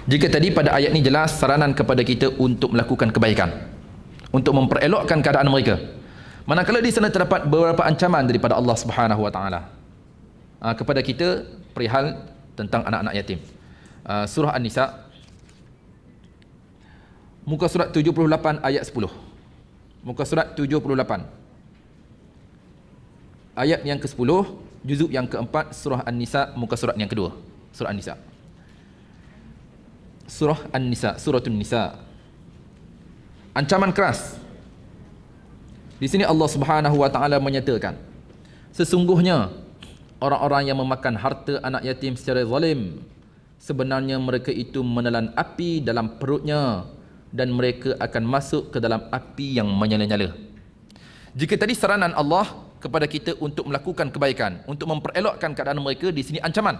Jika tadi pada ayat ini jelas saranan kepada kita untuk melakukan kebaikan, untuk memperelokkan keadaan mereka, manakala di sana terdapat beberapa ancaman daripada Allah Subhanahu wa taala kepada kita perihal tentang anak-anak yatim. Surah An-Nisa, muka surat 78 ayat 10. Muka surat 78 ayat yang ke-10, juzuk yang ke-4, surah An-Nisa, muka surat yang kedua. Surah An-Nisa, surah An-Nisa, suratun Nisa. Ancaman keras. Di sini Allah Subhanahu wa taala menyatakan, sesungguhnya orang-orang yang memakan harta anak yatim secara zalim, sebenarnya mereka itu menelan api dalam perutnya dan mereka akan masuk ke dalam api yang menyala-nyala. Jika tadi saranan Allah kepada kita untuk melakukan kebaikan, untuk memperelokkan keadaan mereka, di sini ancaman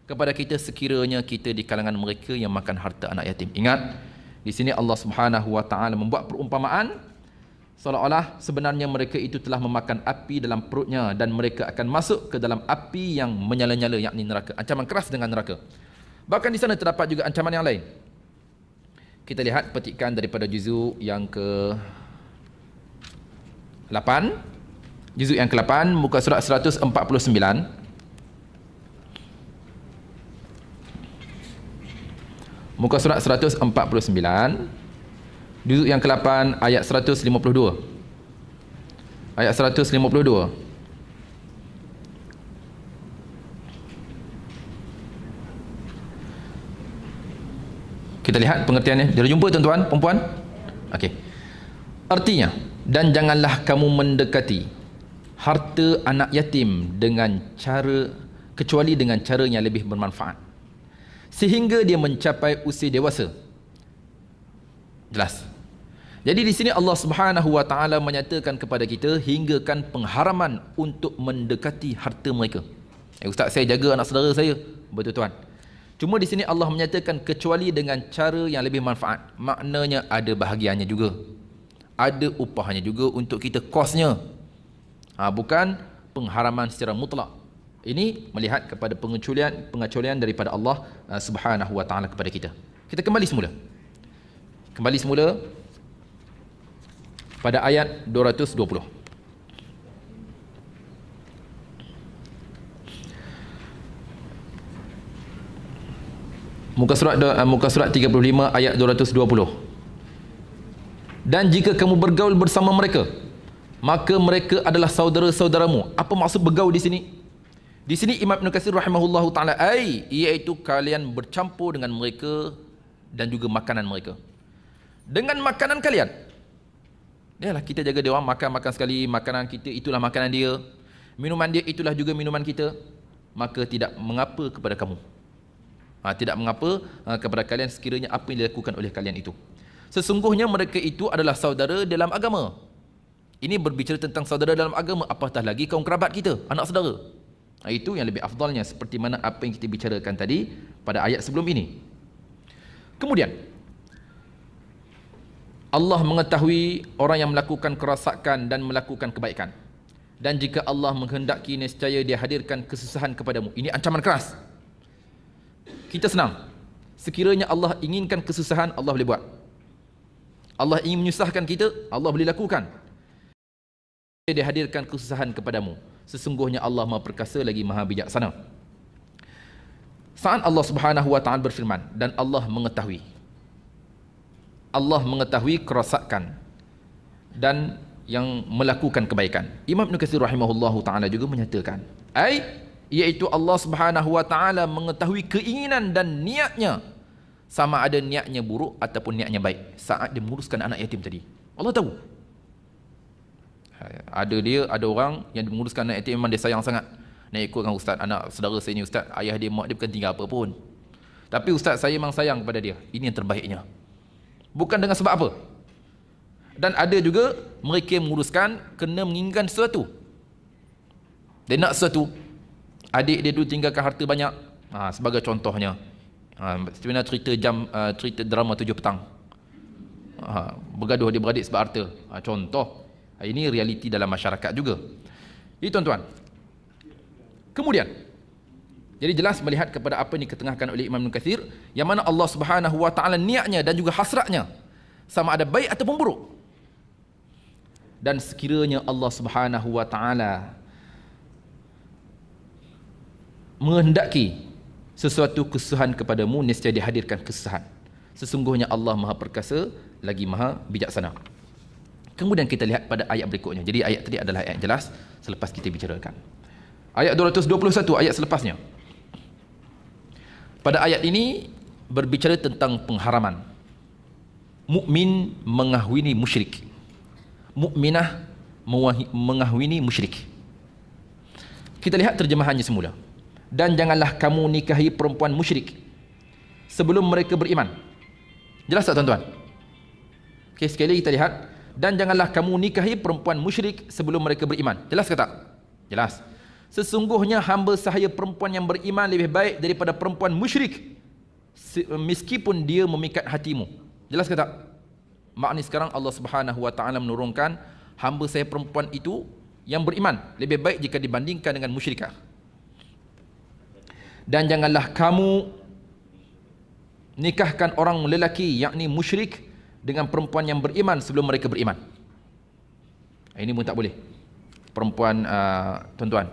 kepada kita sekiranya kita di kalangan mereka yang makan harta anak yatim. Ingat, di sini Allah Subhanahu wa taala membuat perumpamaan seolah-olah sebenarnya mereka itu telah memakan api dalam perutnya dan mereka akan masuk ke dalam api yang menyala-nyala, yakni neraka. Ancaman keras dengan neraka. Bahkan di sana terdapat juga ancaman yang lain. Kita lihat petikan daripada juzuk yang ke-8, juzuk yang ke-8, muka surat 149. Muka surat 149, juzuk yang ke-8, ayat 152. Ayat 152. Kita lihat pengertiannya. Dah jumpa tuan-tuan, perempuan? Okey. Artinya, dan janganlah kamu mendekati harta anak yatim dengan cara, kecuali dengan cara yang lebih bermanfaat, sehingga dia mencapai usia dewasa. Jelas. Jadi di sini Allah Subhanahu wa taala menyatakan kepada kita hinggakan pengharaman untuk mendekati harta mereka. Ustaz, saya jaga anak saudara saya. Betul tuan. Cuma di sini Allah menyatakan kecuali dengan cara yang lebih manfaat. Maknanya ada bahagiannya juga. Ada upahnya juga untuk kita, kosnya. Bukan pengharaman secara mutlak. Ini melihat kepada pengecualian daripada Allah Subhanahu wa taala kepada kita. Kita kembali semula. Kembali semula pada ayat 220. Muka surat 35 ayat 220. Dan jika kamu bergaul bersama mereka, maka mereka adalah saudara-saudaramu. Apa maksud bergaul di sini? Di sini Imam Ibn Katsir rahimahullahu taala iaitu kalian bercampur dengan mereka dan juga makanan mereka. Dengan makanan kalian. Yalah, kita jaga dia orang makan sekali, makanan kita itulah makanan dia, minuman dia itulah juga minuman kita, maka tidak mengapa kepada kamu. Tidak mengapa kepada kalian sekiranya apa yang dilakukan oleh kalian itu. Sesungguhnya mereka itu adalah saudara dalam agama. Ini berbicara tentang saudara dalam agama, apatah lagi kaum kerabat kita, anak saudara. Itu yang lebih afdalnya, seperti mana apa yang kita bicarakan tadi pada ayat sebelum ini. Kemudian Allah mengetahui orang yang melakukan kerosakan dan melakukan kebaikan. Dan jika Allah menghendaki, nescaya dia hadirkan kesusahan kepadamu. Ini ancaman keras. Kita senang. Sekiranya Allah inginkan kesusahan, Allah boleh buat. Allah ingin menyusahkan kita, Allah boleh lakukan. Dia hadirkan kesusahan kepadamu. Sesungguhnya Allah Maha Perkasa lagi Maha Bijaksana. Saat Allah Subhanahu wa taala berfirman, dan Allah mengetahui kerosakan dan yang melakukan kebaikan. Imam Ibn Katsir rahimahullahu taala juga menyatakan, iaitu Allah Subhanahu wa taala mengetahui keinginan dan niatnya, sama ada niatnya buruk ataupun niatnya baik saat dia menguruskan anak yatim tadi. Allah tahu. Ada orang yang menguruskan anak yatim memang dia sayang sangat. Nak ikutkan ustaz, anak saudara saya ni ustaz, ayah dia mak dia bukan tinggal apa pun. Tapi ustaz saya memang sayang kepada dia. Ini yang terbaiknya. Bukan dengan sebab apa. Dan ada juga mereka yang menguruskan kena menginginkan sesuatu. Dia nak sesuatu. Adik dia dulu tinggalkan harta banyak. Sebagai contohnya. Sebenarnya cerita drama 7 petang. Bergaduh adik-beradik sebab harta. Contoh. Ini realiti dalam masyarakat juga. Ini tuan-tuan. Kemudian, jadi jelas melihat kepada apa yang diketengahkan oleh Imam Ibn Katsir, yang mana Allah Subhanahu wa taala niatnya dan juga hasratnya sama ada baik ataupun buruk. Dan sekiranya Allah Subhanahu wa taala menghendaki sesuatu kesusahan kepadamu, nescaya dihadirkan kesusahan. Sesungguhnya Allah Maha Perkasa lagi Maha Bijaksana. Kemudian kita lihat pada ayat berikutnya. Jadi ayat tadi adalah ayat jelas selepas kita bicarakan. Ayat 221, ayat selepasnya. Pada ayat ini berbicara tentang pengharaman. Mukmin mengahwini musyrik. Mukminah mengahwini musyrik. Kita lihat terjemahannya semula. Dan janganlah kamu nikahi perempuan musyrik sebelum mereka beriman. Jelas tak tuan-tuan? Okey, sekali lagi kita lihat. Dan janganlah kamu nikahi perempuan musyrik sebelum mereka beriman. Jelas ke tak? Jelas. Sesungguhnya hamba sahaya perempuan yang beriman lebih baik daripada perempuan musyrik, meskipun dia memikat hatimu. Jelas ke tak? Maknanya sekarang Allah Subhanahu wa taala menurunkan hamba saya perempuan itu yang beriman lebih baik jika dibandingkan dengan musyrikah. Dan janganlah kamu nikahkan orang lelaki yakni musyrik dengan perempuan yang beriman sebelum mereka beriman. Ini pun tak boleh. Perempuan tuan-tuan,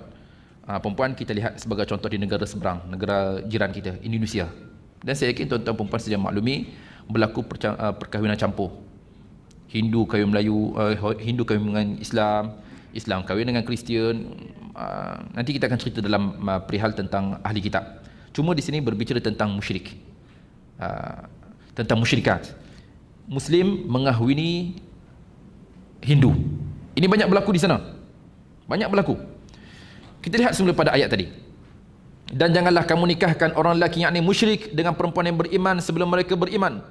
perempuan kita lihat sebagai contoh di negara seberang, negara jiran kita, Indonesia. Dan saya yakin tuan-tuan perempuan sedia maklumi berlaku perkahwinan campur. Hindu kahwin Melayu, Hindu kahwin dengan Islam, Islam kahwin dengan Kristian. Nanti kita akan cerita dalam perihal tentang ahli kitab. Cuma di sini berbicara tentang musyrik. tentang musyrikat. Muslim mengahwini Hindu. Ini banyak berlaku di sana. Banyak berlaku. Kita lihat semula pada ayat tadi. Dan janganlah kamu nikahkan orang lelaki yang musyrik dengan perempuan yang beriman sebelum mereka beriman.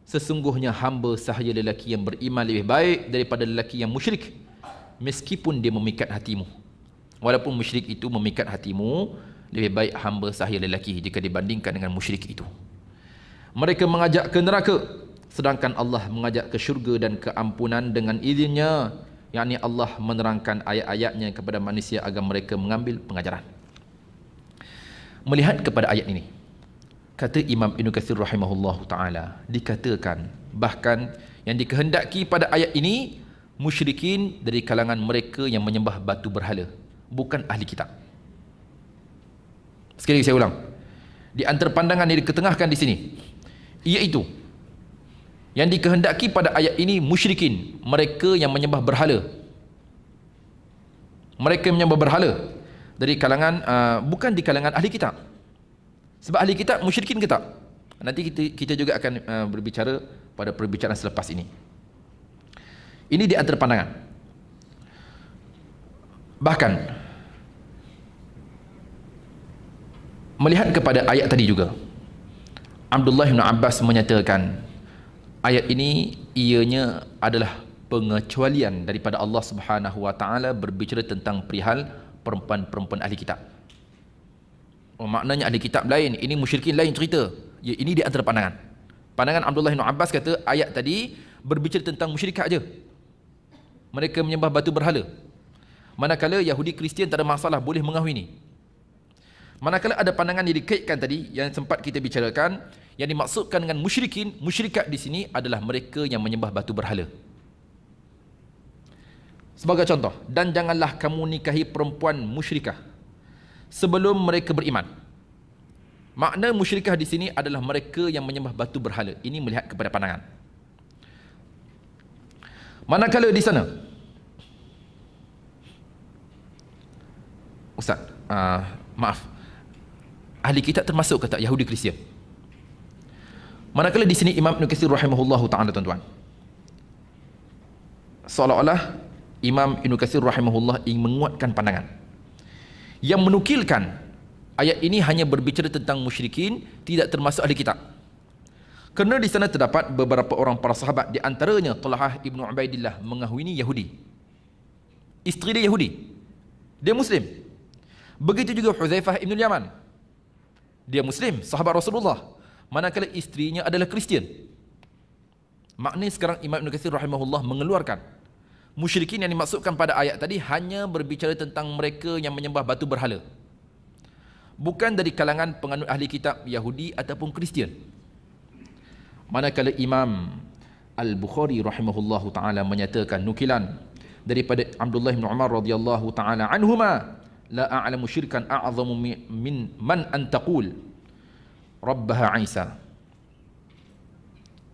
Sesungguhnya hamba sahaya lelaki yang beriman lebih baik daripada lelaki yang musyrik, meskipun dia memikat hatimu. Walaupun musyrik itu memikat hatimu, lebih baik hamba sahaya lelaki jika dibandingkan dengan musyrik itu. Mereka mengajak ke neraka, sedangkan Allah mengajak ke syurga dan keampunan dengan izinnya, yakni Allah menerangkan ayat-ayatnya kepada manusia agar mereka mengambil pengajaran. Melihat kepada ayat ini, kata Imam Ibn Katsir rahimahullahu ta'ala, dikatakan bahkan yang dikehendaki pada ayat ini musyrikin dari kalangan mereka yang menyembah batu berhala, bukan ahli kitab. Sekali lagi saya ulang, di antara pandangan yang diketengahkan di sini, iaitu yang dikehendaki pada ayat ini musyrikin, mereka yang menyembah berhala. Mereka yang menyembah berhala dari kalangan bukan di kalangan ahli kitab. Sebab ahli kitab musyrikin ke tak? Nanti kita juga akan berbicara pada perbicaraan selepas ini. Ini di antara pandangan. Bahkan melihat kepada ayat tadi juga, Abdullah bin Abbas menyatakan ayat ini ianya adalah pengecualian daripada Allah Subhanahu wa taala berbicara tentang perihal perempuan-perempuan ahli kitab. Maknanya ahli kitab lain, ini musyrikin lain cerita. Ya, ini di antara pandangan. Pandangan Abdullah bin Abbas kata ayat tadi berbicara tentang musyrikat aja. Mereka menyembah batu berhala. Manakala Yahudi Kristian tak ada masalah, boleh mengahwini. Manakala ada pandangan yang dikaitkan tadi yang sempat kita bicarakan, yang dimaksudkan dengan musyrikin, musyrikat di sini adalah mereka yang menyembah batu berhala. Sebagai contoh, dan janganlah kamu nikahi perempuan musyrikah sebelum mereka beriman. Makna musyrikah di sini adalah mereka yang menyembah batu berhala. Ini melihat kepada pandangan. Manakala di sana, Ustaz, maaf, ahli kitab termasuk kata Yahudi Kristian. Manakala di sini Imam Ibn Katsir rahimahullahu ta'ala, tuan-tuan, seolah-olah Imam Ibn Katsir rahimahullah ingin menguatkan pandangan yang menukilkan ayat ini hanya berbicara tentang musyrikin, tidak termasuk ahli kitab. Kerana di sana terdapat beberapa orang para sahabat, di antaranya Talhah ibnu Ubaidillah mengahwini Yahudi. Isteri dia Yahudi, dia Muslim. Begitu juga Huzaifah ibn Yaman, dia Muslim, sahabat Rasulullah, manakala isterinya adalah Kristian. Maknanya sekarang Imam Ibn Katsir rahimahullah mengeluarkan musyrikin yang dimaksudkan pada ayat tadi hanya berbicara tentang mereka yang menyembah batu berhala, bukan dari kalangan penganut ahli kitab Yahudi ataupun Kristian. Manakala Imam Al-Bukhari rahimahullahu ta'ala menyatakan nukilan daripada Abdullah bin Umar radhiyallahu ta'ala anhuma, la a'lamu syirkan a'zamu min man an taqul rabbaha Isa.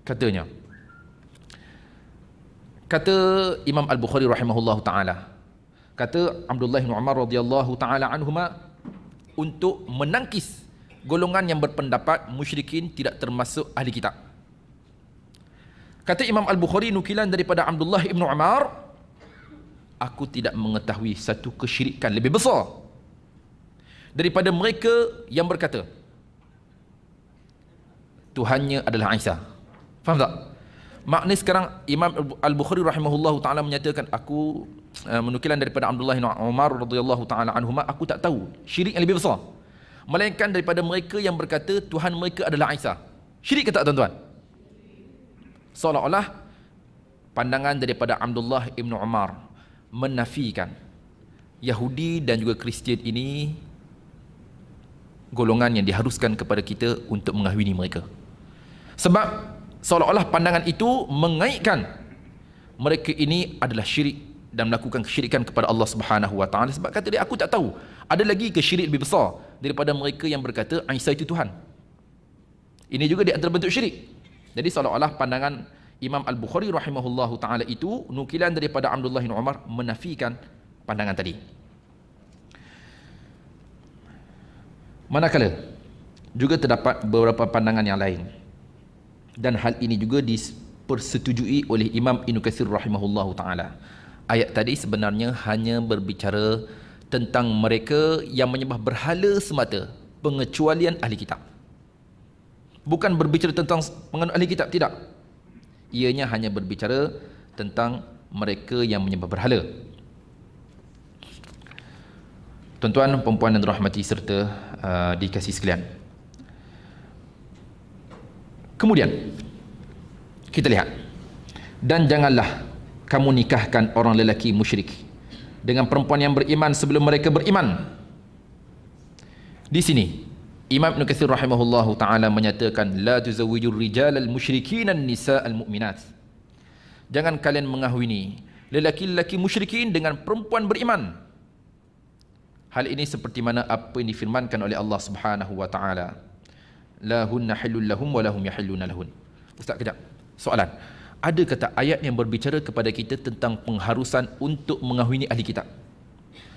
Katanya, kata Imam Al-Bukhari rahimahullahu ta'ala, kata Abdullah bin Umar radhiyallahu ta'ala anhuma, untuk menangkis golongan yang berpendapat musyrikin tidak termasuk ahli kitab. Kata Imam Al-Bukhari nukilan daripada Abdullah ibn Umar, aku tidak mengetahui satu kesyirikan lebih besar daripada mereka yang berkata Tuhannya adalah Isa. Faham tak? Maknanya sekarang Imam Al-Bukhari rahimahullahu ta'ala menyatakan, aku menukilan daripada Abdullah bin Umar radhiyallahu ta'ala anhuma, aku tak tahu syirik yang lebih besar melainkan daripada mereka yang berkata Tuhan mereka adalah Isa. Syirik ke tak, tuan-tuan? Seolah-olah pandangan daripada Abdullah ibn Umar menafikan Yahudi dan juga Kristian ini golongan yang diharuskan kepada kita untuk mengahwini mereka. Sebab seolah-olah pandangan itu mengaitkan mereka ini adalah syirik dan melakukan kesyirikan kepada Allah Subhanahu wa taala. Sebab kata dia, aku tak tahu ada lagi ke syirik lebih besar daripada mereka yang berkata Isa itu Tuhan. Ini juga di antara bentuk syirik. Jadi seolah-olah pandangan Imam Al-Bukhari rahimahullahu ta'ala itu nukilan daripada Abdullah bin Umar menafikan pandangan tadi. Manakala juga terdapat beberapa pandangan yang lain Dan hal ini juga dipersetujui oleh Imam Ibn Katsir rahimahullahu ta'ala. Ayat tadi sebenarnya hanya berbicara tentang mereka yang menyembah berhala semata, pengecualian ahli kitab. Bukan berbicara tentang penganut ahli kitab, tidak. Ianya hanya berbicara tentang mereka yang menyembah berhala. Tuan-tuan, perempuan yang dirahmati serta dikasihi sekalian. Kemudian kita lihat, dan janganlah kamu nikahkan orang lelaki musyrik dengan perempuan yang beriman sebelum mereka beriman. Di sini Imam Ibn Katsir rahimahullahu ta'ala menyatakan, la tuzawwijur rijal al-musyrikin an-nisa al-mu'minat. Jangan kalian mengahwini lelaki-lelaki musyrikin dengan perempuan beriman. Hal ini seperti mana apa yang difirmankan oleh Allah Subhanahu wa ta'ala, la hunna halul lahum wa lahum yahilluna lahun. Ustaz, kejap. Soalan. Ada kata ayat yang berbicara kepada kita tentang pengharusan untuk mengahwini ahli kitab?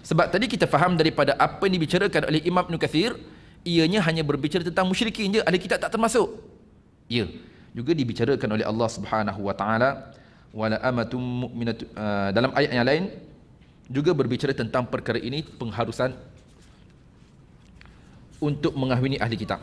Sebab tadi kita faham daripada apa yang dibicarakan oleh Imam Ibn Katsir, ianya hanya berbicara tentang musyrikin je, ahli kitab tak termasuk. Ya, juga dibicarakan oleh Allah Subhanahu wa taala, wala amatum mu'minatu, dalam ayat yang lain juga berbicara tentang perkara ini, pengharusan untuk mengahwini ahli kitab.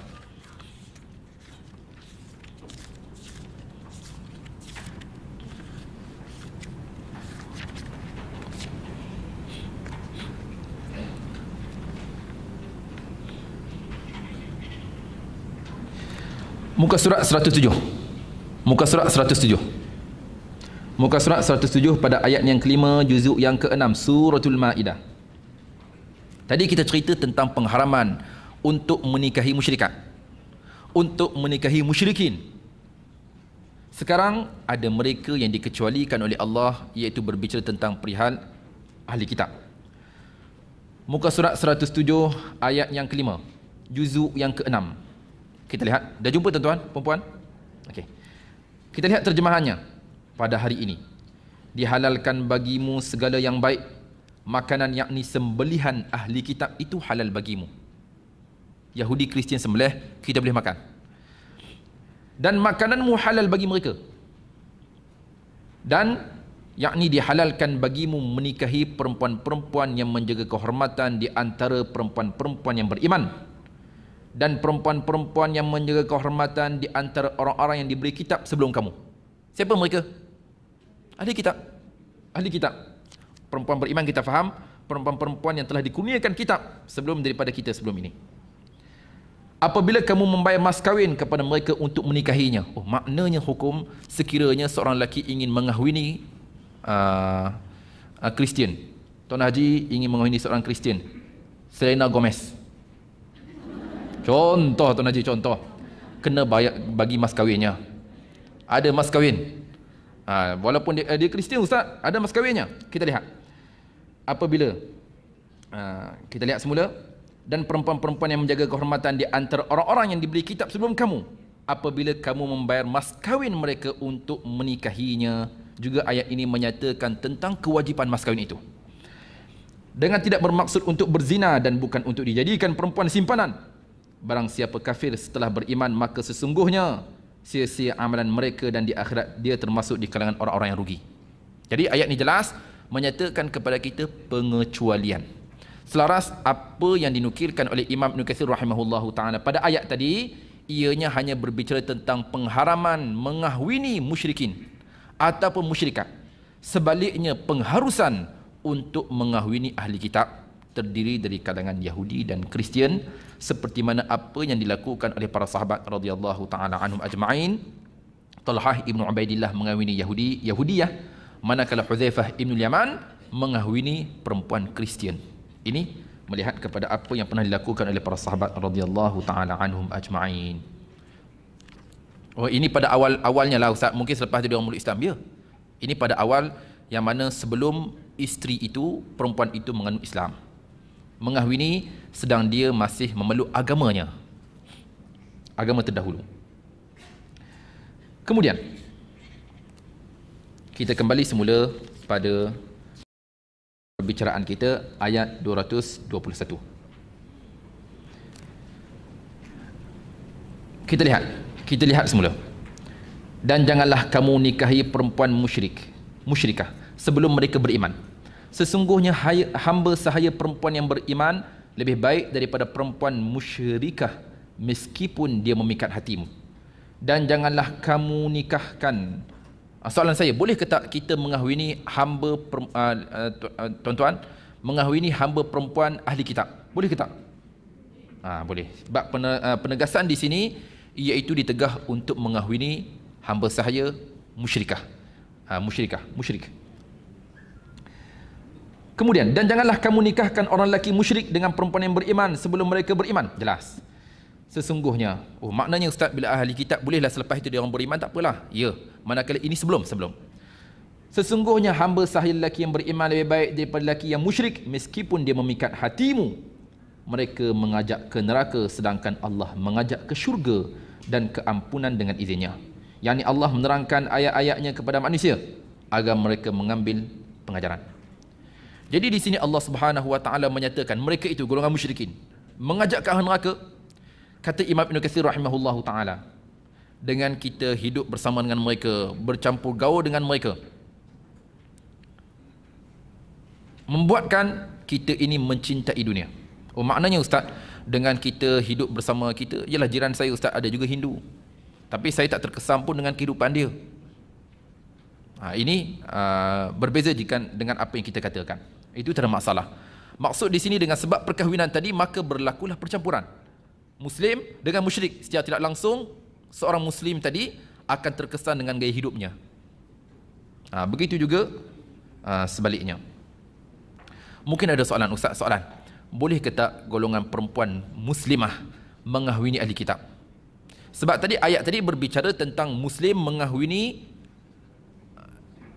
Muka surat 107. Muka surat 107. Muka surat 107 pada ayat yang kelima, juzuk yang ke-6, Suratul Maidah. Tadi kita cerita tentang pengharaman untuk menikahi musyrikat, untuk menikahi musyrikin. Sekarang ada mereka yang dikecualikan oleh Allah, iaitu berbicara tentang perihal ahli kitab. Muka surat 107 ayat yang kelima, juzuk yang ke-6. Kita lihat. Dah jumpa tuan-tuan, perempuan? Okey. Kita lihat terjemahannya. Pada hari ini dihalalkan bagimu segala yang baik, makanan yakni sembelihan ahli kitab itu halal bagimu. Yahudi Kristian sembelih, kita boleh makan. Dan makananmu halal bagi mereka. Dan yakni dihalalkan bagimu menikahi perempuan-perempuan yang menjaga kehormatan di antara perempuan-perempuan yang beriman, dan perempuan-perempuan yang menjaga kehormatan di antara orang-orang yang diberi kitab sebelum kamu. Siapa mereka? Ahli kitab. Ahli kitab. Perempuan beriman kita faham, perempuan-perempuan yang telah dikurniakan kitab sebelum daripada kita sebelum ini. Apabila kamu membayar mas kahwin kepada mereka untuk menikahinya. Oh, maknanya hukum sekiranya seorang lelaki ingin mengahwini Kristian. Tuan Haji ingin mengahwini seorang Kristian, Selena Gomez. Contoh Tuan Haji, contoh. Kena bayar, bagi mas kahwinnya. Ada mas kahwin. Walaupun dia Kristian Ustaz, ada mas kahwinnya. Kita lihat. Apabila kita lihat semula, dan perempuan-perempuan yang menjaga kehormatan di antara orang-orang yang diberi kitab sebelum kamu, apabila kamu membayar mas kahwin mereka untuk menikahinya. Juga ayat ini menyatakan tentang kewajipan mas kahwin itu, dengan tidak bermaksud untuk berzina dan bukan untuk dijadikan perempuan simpanan. Barang siapa kafir setelah beriman, maka sesungguhnya sia-sia amalan mereka dan di akhirat dia termasuk di kalangan orang-orang yang rugi. Jadi ayat ini jelas menyatakan kepada kita pengecualian. Selaras apa yang dinukilkan oleh Imam Ibn Katsir rahimahullahu ta'ala pada ayat tadi, ianya hanya berbicara tentang pengharaman mengahwini musyrikin ataupun musyrikat. Sebaliknya pengharusan untuk mengahwini ahli kitab terdiri dari kalangan Yahudi dan Kristian, seperti mana apa yang dilakukan oleh para sahabat radhiyallahu taala anhum ajma'in. Talhah ibnu Ubaidillah mengahwini Yahudiyah, manakala Hudzaifah ibnu Yaman mengahwini perempuan Kristian. Ini melihat kepada apa yang pernah dilakukan oleh para sahabat radhiyallahu taala anhum ajma'in. Oh, ini pada awalnya lah Ustaz, mungkin selepas itu dia orang meluk Islam. Ya, ini pada awal yang mana sebelum isteri itu, perempuan itu menganut Islam, mengahwini sedang dia masih memeluk agamanya, agama terdahulu. Kemudian kita kembali semula pada perbicaraan kita, ayat 221. Kita lihat semula. Dan janganlah kamu nikahi perempuan musyrikah sebelum mereka beriman. Sesungguhnya hamba sahaya perempuan yang beriman lebih baik daripada perempuan musyrikah meskipun dia memikat hatimu. Dan janganlah kamu nikahkan. Soalan saya, boleh ke tak kita mengahwini hamba tuan-tuan, mengahwini hamba perempuan ahli kitab? Boleh ke tak? Boleh. Sebab penegasan di sini iaitu ditegah untuk mengahwini hamba sahaya musyrikah. Musyrik. Kemudian, dan janganlah kamu nikahkan orang lelaki musyrik dengan perempuan yang beriman sebelum mereka beriman. Jelas. Sesungguhnya, maknanya ustaz, bila ahli kitab bolehlah selepas itu dia orang beriman, tak apalah. Ya, manakala ini sebelum. Sesungguhnya hamba sahaya lelaki yang beriman lebih baik daripada lelaki yang musyrik meskipun dia memikat hatimu. Mereka mengajak ke neraka sedangkan Allah mengajak ke syurga dan keampunan dengan izinnya. Yang ini Allah menerangkan ayat-ayatnya kepada manusia agar mereka mengambil pengajaran. Jadi di sini Allah Subhanahu wa taala menyatakan mereka itu golongan musyrikin mengajak ke neraka. Kata Imam Ibn Katsir rahimahullahu taala, dengan kita hidup bersama dengan mereka, bercampur gaul dengan mereka, membuatkan kita ini mencintai dunia. Maknanya ustaz, dengan kita hidup bersama kita, ialah jiran saya ustaz ada juga Hindu, tapi saya tak terkesan pun dengan kehidupan dia. Ini berbeza jika dengan apa yang kita katakan. Itu tak ada masalah. Maksud di sini dengan sebab perkahwinan tadi, maka berlakulah percampuran Muslim dengan musyrik. Secara tidak langsung, seorang Muslim tadi akan terkesan dengan gaya hidupnya. Begitu juga sebaliknya. Mungkin ada soalan, ustaz, soalan. Boleh ke tak golongan perempuan muslimah mengahwini ahli kitab? Sebab tadi ayat tadi berbicara tentang Muslim mengahwini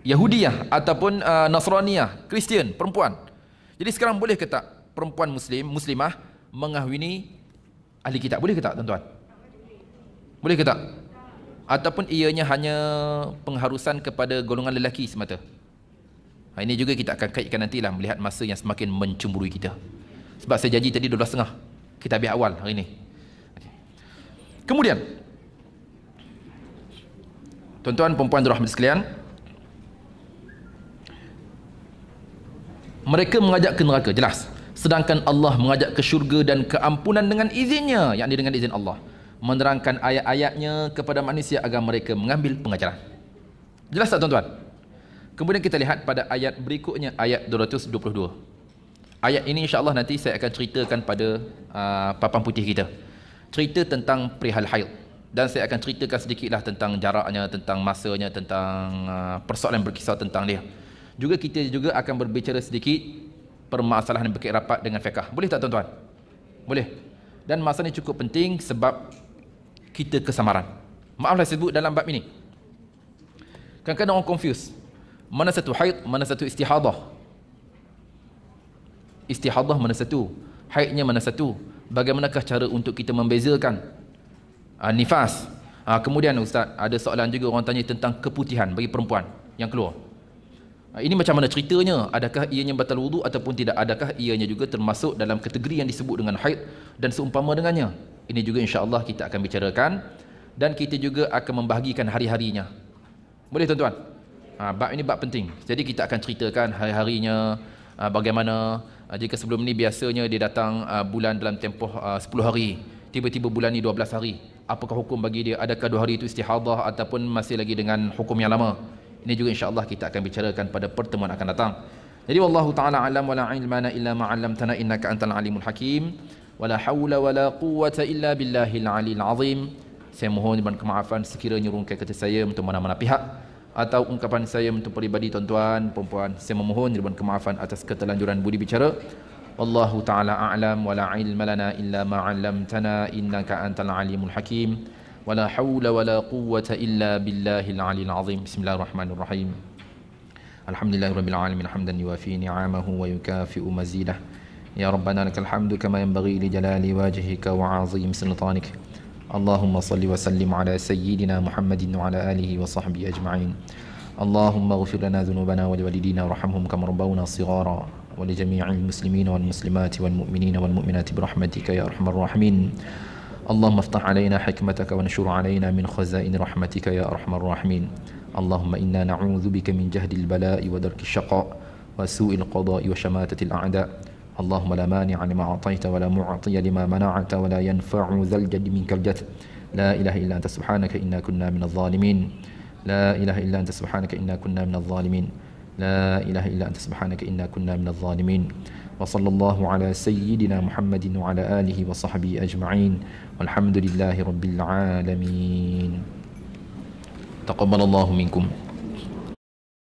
Yahudiyah ataupun Nasraniyah, Kristian, perempuan. Jadi sekarang boleh ke tak perempuan muslimah mengahwini ahli kitab? Boleh ke tak tuan-tuan? Boleh ke tak? Ataupun ianya hanya pengharusan kepada golongan lelaki semata? Ini juga kita akan kaitkan nantilah melihat masa yang semakin mencemburui kita. Sebab saya janji tadi 12.30 kita habis awal hari ini. Kemudian, tuan-tuan perempuan dirahmati sekalian, mereka mengajak ke neraka, jelas. Sedangkan Allah mengajak ke syurga dan keampunan dengan izinnya, yakni dengan izin Allah. Menerangkan ayat-ayatnya kepada manusia agar mereka mengambil pengajaran. Jelas tak tuan-tuan? Kemudian kita lihat pada ayat berikutnya, ayat 222. Ayat ini insya-Allah nanti saya akan ceritakan pada papan putih kita. Cerita tentang perihal haid. Dan saya akan ceritakan sedikitlah tentang jaraknya, tentang masanya, tentang persoalan berkisar tentang dia. Juga kita juga akan berbicara sedikit permasalahan yang berkait rapat dengan fiqh. Boleh tak tuan-tuan? Boleh. Dan masa ini cukup penting sebab kita kesamaran. Maaflah saya sebut dalam bab ini. Kadang-kadang orang confuse. Mana satu haid, mana satu istihadah. Istihadah mana satu? Haidnya mana satu? Bagaimanakah cara untuk kita membezakan? Nifas. Kemudian ustaz, ada soalan juga orang tanya tentang keputihan bagi perempuan yang keluar. Ini macam mana ceritanya? Adakah ianya batal wudu ataupun tidak? Adakah ianya juga termasuk dalam kategori yang disebut dengan haid dan seumpama dengannya? Ini juga insya-Allah kita akan bicarakan dan kita juga akan membahagikan hari-harinya. Boleh tuan-tuan? Bab ini bab penting. Jadi kita akan ceritakan hari-harinya, bagaimana jika sebelum ni biasanya dia datang bulan dalam tempoh 10 hari, tiba-tiba bulan ni 12 hari. Apakah hukum bagi dia? Adakah 2 hari itu istihadah ataupun masih lagi dengan hukum yang lama? Ini juga insya-Allah kita akan bicarakan pada pertemuan akan datang. Jadi wallahu taala alam wala ilmana illa ma 'allamtana innaka antal alimul hakim wala haula wala quwwata illa billahil aliyil azim. Saya mohon kemaafan sekiranya rungkai kata saya untuk mana-mana pihak atau ungkapan saya untuk peribadi tuan-tuan puan-puan. Saya memohon kemaafan atas keterlanjuran budi bicara. Wallahu taala a'lam wala ilma lana illa ma 'allamtana innaka antal alimul hakim. ولا حول ولا قوة إلا بالله العلي العظيم بسم الله الرحمن الرحيم الحمد لله رب العالمين حمدا يوافي نعمه ويكافئ مزيده يا ربنا لك الحمد كما ينبغي لجلال وجهك وعظيم سلطانك اللهم صل وسلم على سيدنا محمد وعلى آله وصحبه أجمعين اللهم اغفر لنا ذنوبنا ولوالدينا وارحمهم كما ربونا صغارا ولجميع المسلمين والمسلمات والمؤمنين والمؤمنات برحمتك يا أرحم الراحمين اللهم افتح علينا حكمتك وانشر علينا من خزائن رحمتك يا أرحم الراحمين. اللهم إنا نعوذ بك من جهد البلاء ودرك الشقاء وسوء القضاء وشماتة الأعداء. اللهم لا مانع لما أعطيت ولا معطي لما منعت ولا ينفع ذا الجد منك الجد. لا إله إلا أنت سبحانك إنا كنا من الظالمين. لا إله إلا أنت سبحانك إنا كنا من الظالمين. لا إله إلا أنت سبحانك إنا كنا من الظالمين. وصلى الله على سيدنا محمد وعلى آله وصحبه أجمعين والحمد لله رب العالمين. تقبل الله منكم.